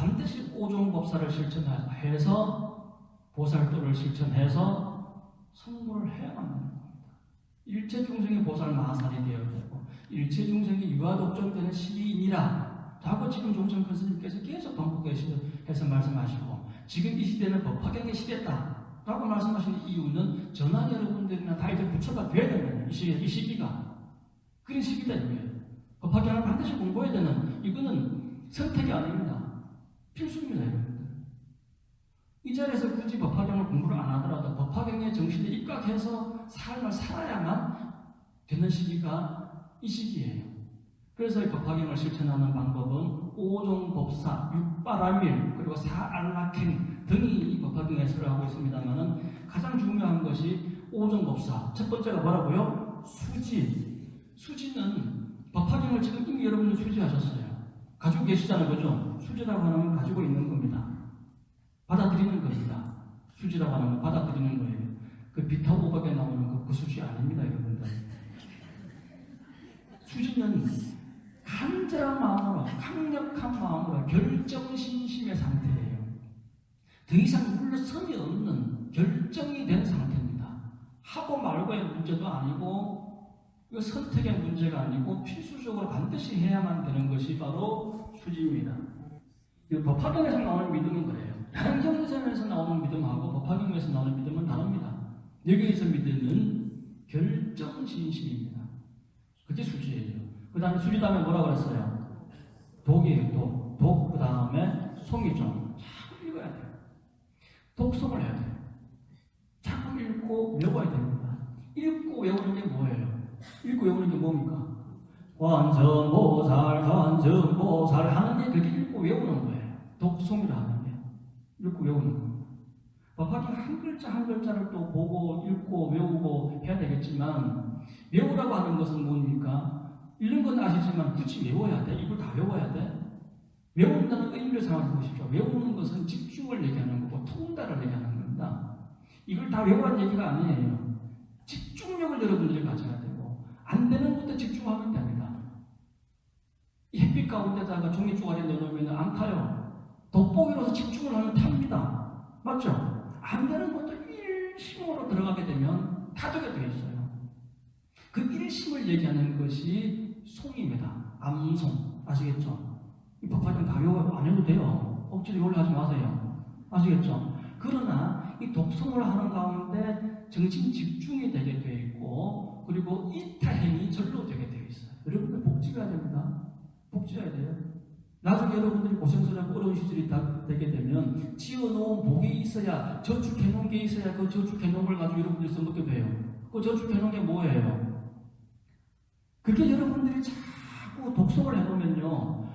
반드시 오종법사를 실천해서 보살도를 실천해서 성불을 해야만 하는 겁니다. 일체 중생이 보살 마살이 되어야 되고 일체 중생이 유아독존되는 시기이니라 라고 지금 종천 큰 스님께서 계속 반복해서 말씀하시고 지금 이 시대는 법화경의 시대다 라고 말씀하시는 이유는 전하 여러분들이나 다 이제 부처가 돼야 되는 이 시기가 그런 시기다 이거예요. 법화경을 반드시 공부해야 되는 이거는 선택이 아닙니다. 필수입니다. 여러분들. 이 자리에서 굳이 법화경을 공부를 안 하더라도 법화경의 정신에 입각해서 삶을 살아야만 되는 시기가 이 시기예요. 그래서 이 법화경을 실천하는 방법은 오종법사, 육바라밀, 그리고 사안락행 등이 이 법화경에 수록하고 있습니다만 가장 중요한 것이 오종법사. 첫 번째가 뭐라고요? 수지. 수지는 법화경을 지금 이미 여러분들 수지하셨어요. 가지고 계시잖아요. 그죠? 수지라고 하는 건 가지고 있는 겁니다. 받아들이는 겁니다. 수지라고 하는 건 받아들이는 거예요. 그 비타오박에 나오는 그 수지 아닙니다. 여러분들. 수지는 간절한 마음으로, 강력한 마음으로 결정신심의 상태예요. 더 이상 물러섬이 없는 결정이 된 상태입니다. 하고 말고의 문제도 아니고 이거 선택의 문제가 아니고 필수적으로 반드시 해야만 되는 것이 바로 수지입니다. 이 법화경에서 나오는 믿음은 그래요. 다른 경전에서 나오는 믿음하고 법화경에서 나오는 믿음은 다릅니다. 여기에서 믿음은 결정신심입니다. 그게 수지예요. 그 다음에 수지 다음에 뭐라고 그랬어요? 독이에요. 독. 그 다음에 송이죠. 자꾸 읽어야 돼요. 독송을 해야 돼요. 자꾸 읽고 외워야 됩니다. 읽고 외우는 게 뭐예요? 읽고 외우는 게 뭡니까? 관전보살 하는 게 그렇게 읽고 외우는 거예요. 독송이라 하는 게. 읽고 외우는 겁니다. 법화경 한 글자 한 글자를 또 보고 읽고 외우고 해야 되겠지만 외우라고 하는 것은 뭡니까? 읽는 건 아시지만 굳이 외워야 돼? 이걸 다 외워야 돼? 외운다는 의미를 생각해 보십시오. 외우는 것은 집중을 얘기하는 거고 통달을 얘기하는 겁니다. 이걸 다 외우라는 얘기가 아니에요. 집중력을 여러분들이 가져야 되고 안 되는 것도 집중하면 됩니다. 이 햇빛 가운데다가 종이 쪼가리 내놓으면 안 타요. 돋보기로서 집중을 하면 탑니다. 맞죠? 안 되는 것도 일심으로 들어가게 되면 타도게 되어 있어요. 그 일심을 얘기하는 것이 송입니다. 암송. 아시겠죠? 이 법화경 다 외워 안 해도 돼요. 억지로 외우려 하지 마세요. 아시겠죠? 그러나 이 독송을 하는 가운데 정신 집중이 되게 되어 있고 그리고 이타행이 절로 되게 되어 있어요. 여러분들 복지해야 됩니다. 복지해야 돼요. 나중에 여러분들이 고생스럽고 어려운 시절이 되게 되면 지어놓은 복이 있어야 저축해놓은 게 있어야 그 저축해놓은 걸 가지고 여러분들이 써먹게 돼요. 그 저축해놓은 게 뭐예요? 그게 여러분들이 자꾸 독송을 해보면요.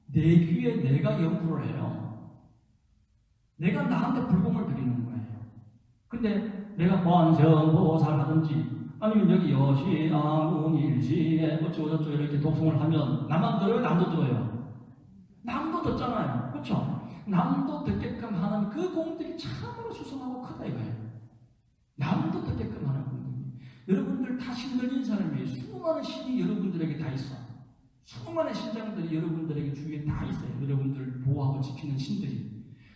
내 귀에 내가 연구를 해요. 내가 나한테 불공을 드리는 거예요. 근데 내가 관세음보살 하든지 아니면 여기 여시, 아문일시에 어쩌고저쩌고 이렇게 독송을 하면 나만 들어요? 남도 들어요? 남도 듣잖아요. 그렇죠? 남도 듣게끔 하는 그 공들이 참으로 수성하고 크다 이거예요. 남도 듣게끔 하는 공들이. 여러분들 다 신들린 사람이에요. 수많은 신이 여러분들에게 다 있어. 수많은 신장들이 여러분들에게 주위에 다 있어요. 여러분들 보호하고 지키는 신들이.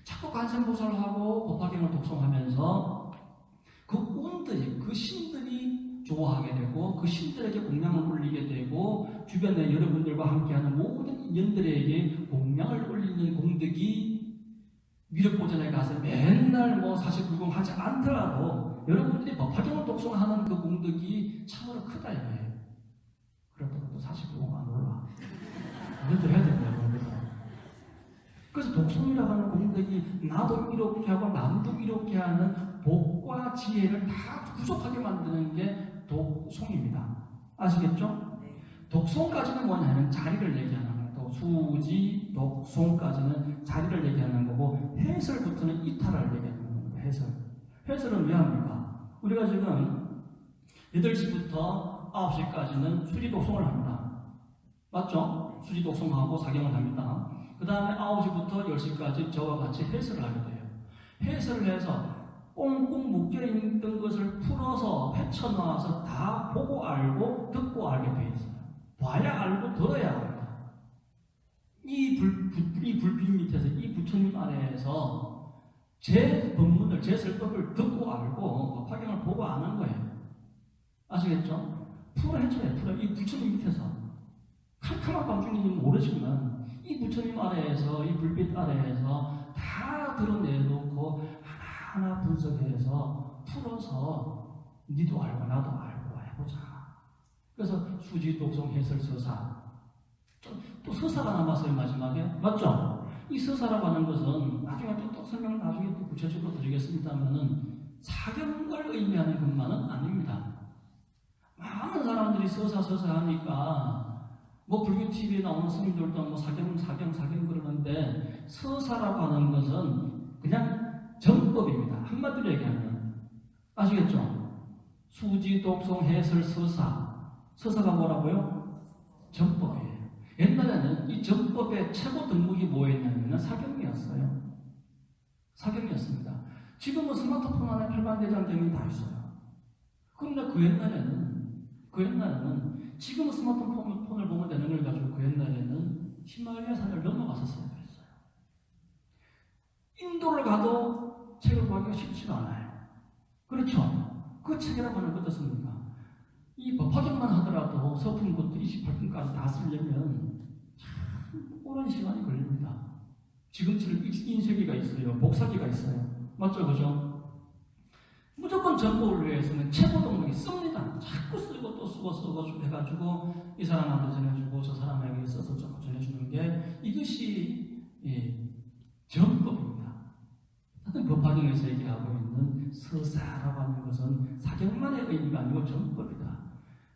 자꾸 관세음보살하고 법화경을 독송하면서 그 운들이, 그 신들이 좋아하게 되고 그 신들에게 공양을 올리게 되고 주변에 여러분들과 함께하는 모든 인연들에게 공양을 올리는 공덕이 미륵보전에 가서 맨날 뭐 사실불공하지 않더라도 여러분들이 법화경을 독송하는 그 공덕이 참으로 크다 이거예요. 그렇다고 또 사실불공 안 올라. 이것도 해야 됩니다. 그래서 독송이라고 하는 공덕이 나도 이렇게 하고 남도 이렇게 하는 복과 지혜를 다 구속하게 만드는 게 독송입니다. 아시겠죠? 독송까지는 뭐냐면 자리를 얘기하는 거예요. 또 수지, 독송까지는 자리를 얘기하는 거고 해설부터는 이탈을 얘기하는 겁니다. 해설. 해설은 왜 합니까? 우리가 지금 8시부터 9시까지는 수지 독송을 합니다. 맞죠? 수지 독송하고 사경을 합니다. 그 다음에 9시부터 10시까지 저와 같이 해설을 하게 돼요. 해설을 해서 꽁꽁 묶여있던 것을 풀어서 헤쳐나와서 다 보고 알고 듣고 알게 돼 있어요. 봐야 알고 들어야 합니다. 이 불빛 밑에서 이 아래에서 제 법문을, 제 설법을 듣고 알고 법화경을 보고 아는 거예요. 아시겠죠? 풀어헤쳐요. 풀어. 이 부처님 밑에서 캄캄한 밤중에는 모르지만 이 부처님 아래에서, 이 불빛 아래에서 다 드러내놓고 하나하나 분석해서 풀어서 니도 알고 나도 알고 해보자. 그래서 수지, 독성, 해설, 서사. 또 서사가 남았어요, 마지막에. 맞죠? 이 서사라고 하는 것은 나중에 또 설명을 나중에 또 구체적으로 드리겠습니다만은 사경을 의미하는 것만은 아닙니다. 많은 사람들이 서사 하니까 뭐 불교 TV에 나오는 스님들도 뭐 사경 그러는데 서사라고 하는 것은 그냥 정법입니다. 한마디로 얘기하면 아시겠죠? 수지, 독성, 해설, 서사가 뭐라고요? 정법이에요. 옛날에는 이 정법의 최고 등급이 뭐였냐면 사경이었어요. 사경이었습니다. 지금은 스마트폰 안에 팔만대장경이 다 있어요. 그런데 그 옛날에는 지금은 스마트폰을 보면 되는 걸 가지고 그 옛날에는 히말라야 산을 넘어갔었어요. 그랬어요. 인도를 가도 책을 구하기가 쉽지가 않아요. 그렇죠? 그 책이라고 하는 것 어떻습니까? 이 법화경만 하더라도 서품부터 28분까지 다 쓰려면 참 오랜 시간이 걸립니다. 지금처럼 인쇄기가 있어요. 복사기가 있어요. 맞죠? 그죠? 무조건 정보를 위해서는 최고 동력이 씁니다. 자꾸 쓰고 또 쓰고 해가지고 이 사람한테 전해주고 저 사람에게 써서 자꾸 전해주는 게 이것이 정법입니다. 하여튼 법화경에서 얘기하고 있는 서사라고 하는 것은 사경만의 의미가 아니고 정법이다.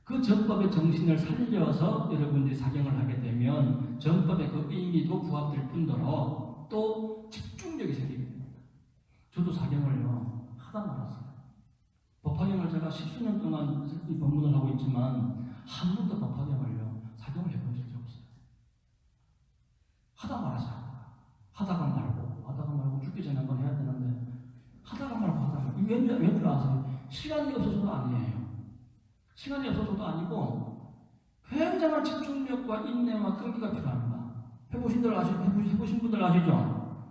그 정법의 정신을 살려서 여러분들이 사경을 하게 되면 정법의 그 의미도 부합될 뿐더러 또 집중력이 생기게 됩니다. 저도 사경을요 하다 말았어요. 법화경을 제가 10수년 동안 이 법문을 하고 있지만 한 번도 법화경을요 사경을 해본 적이 없어요. 하다 하다가 말고 죽기 전에 한번 해야 되는데 하다가 말고 왠 줄 아세요? 시간이 없어서도 아니에요. 시간이 없어서도 아니고 굉장한 집중력과 인내와 끈기가 필요합니다. 해보신 분들 아시죠?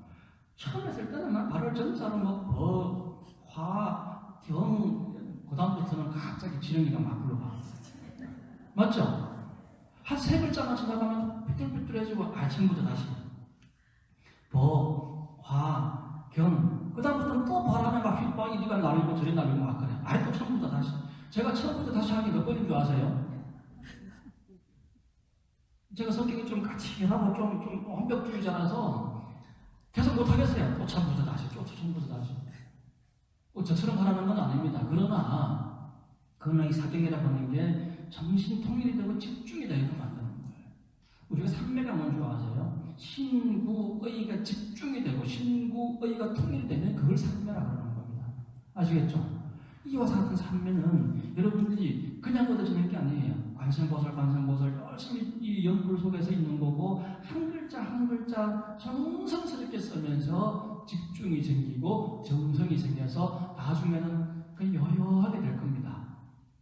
처음 했을 때는 난 발을 전자로 뭐 화, 경, 그 다음부터는 갑자기 지렁이가 막 흘러가. 맞죠? 한 세 글자만 지나가면 삐뚤삐뚤해지고 아침부터 다시 화, 경, 그 다음부터는 또 바람에 막 휘빵이 니가 날리고 저리 날리고 막 그래. 아예 또 처음부터 다시. 제가 처음부터 다시 하기 몇 번인 줄 아세요? 제가 성격이 좀 까칠하고 좀 완벽주의자라서 계속 못하겠어요. 또 처음부터 다시. 저처럼 하라는 건 아닙니다. 그러나 이 사경이라고 하는 게 정신 통일이 되고 집중이 되게 만드는 거예요. 우리가 삼매가 뭔지 아세요? 신구의가 집중이 되고 신구의가 통일되면 그걸 삼매라고 하는 겁니다. 아시겠죠? 이와 같은 삼매는 여러분들이 그냥 얻어지는 게 아니에요. 관세음보살 열심히 이 연불 속에서 있는 거고 한 글자 정성스럽게 쓰면서 집중이 생기고 정성이 생겨서 나중에는 그냥 여여하게 될 겁니다.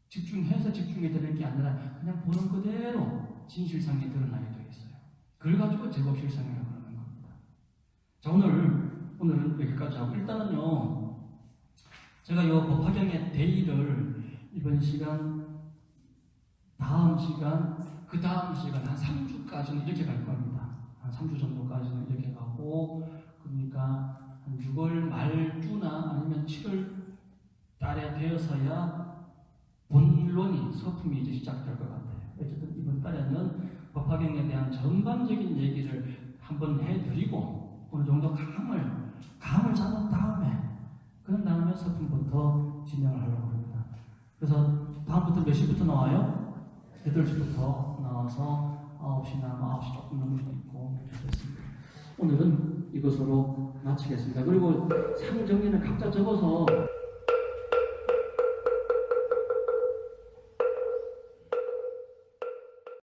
집중해서 집중이 되는 게 아니라 그냥 보는 그대로 진실상에 드러나게 되겠어요. 그걸 가지고 제법실상이라고 하는 겁니다. 자, 오늘은 여기까지 하고 일단은요 제가 이 법화경의 대의를 이번 시간, 다음 시간, 그 다음 시간 한 3주까지는 이렇게 갈 겁니다. 한 3주 정도까지는 이렇게 가고 그러니까 한 6월 말주나 아니면 7월 달에 되어서야 본론이 서품이 이제 시작될 것 같아요. 어쨌든 이번 달에는 법화경에 대한 전반적인 얘기를 한번 해드리고 어느 정도 감을 잡은 다음에 그런 다음에 서품부터 진행을 하려고 합니다. 그래서 다음부터 몇 시부터 나와요? 8시부터 나와서 9시나 9시 조금 넘을 수도 있고 그렇습니다. 오늘은 이것으로 마치겠습니다. 그리고 상 정리는 각자 적어서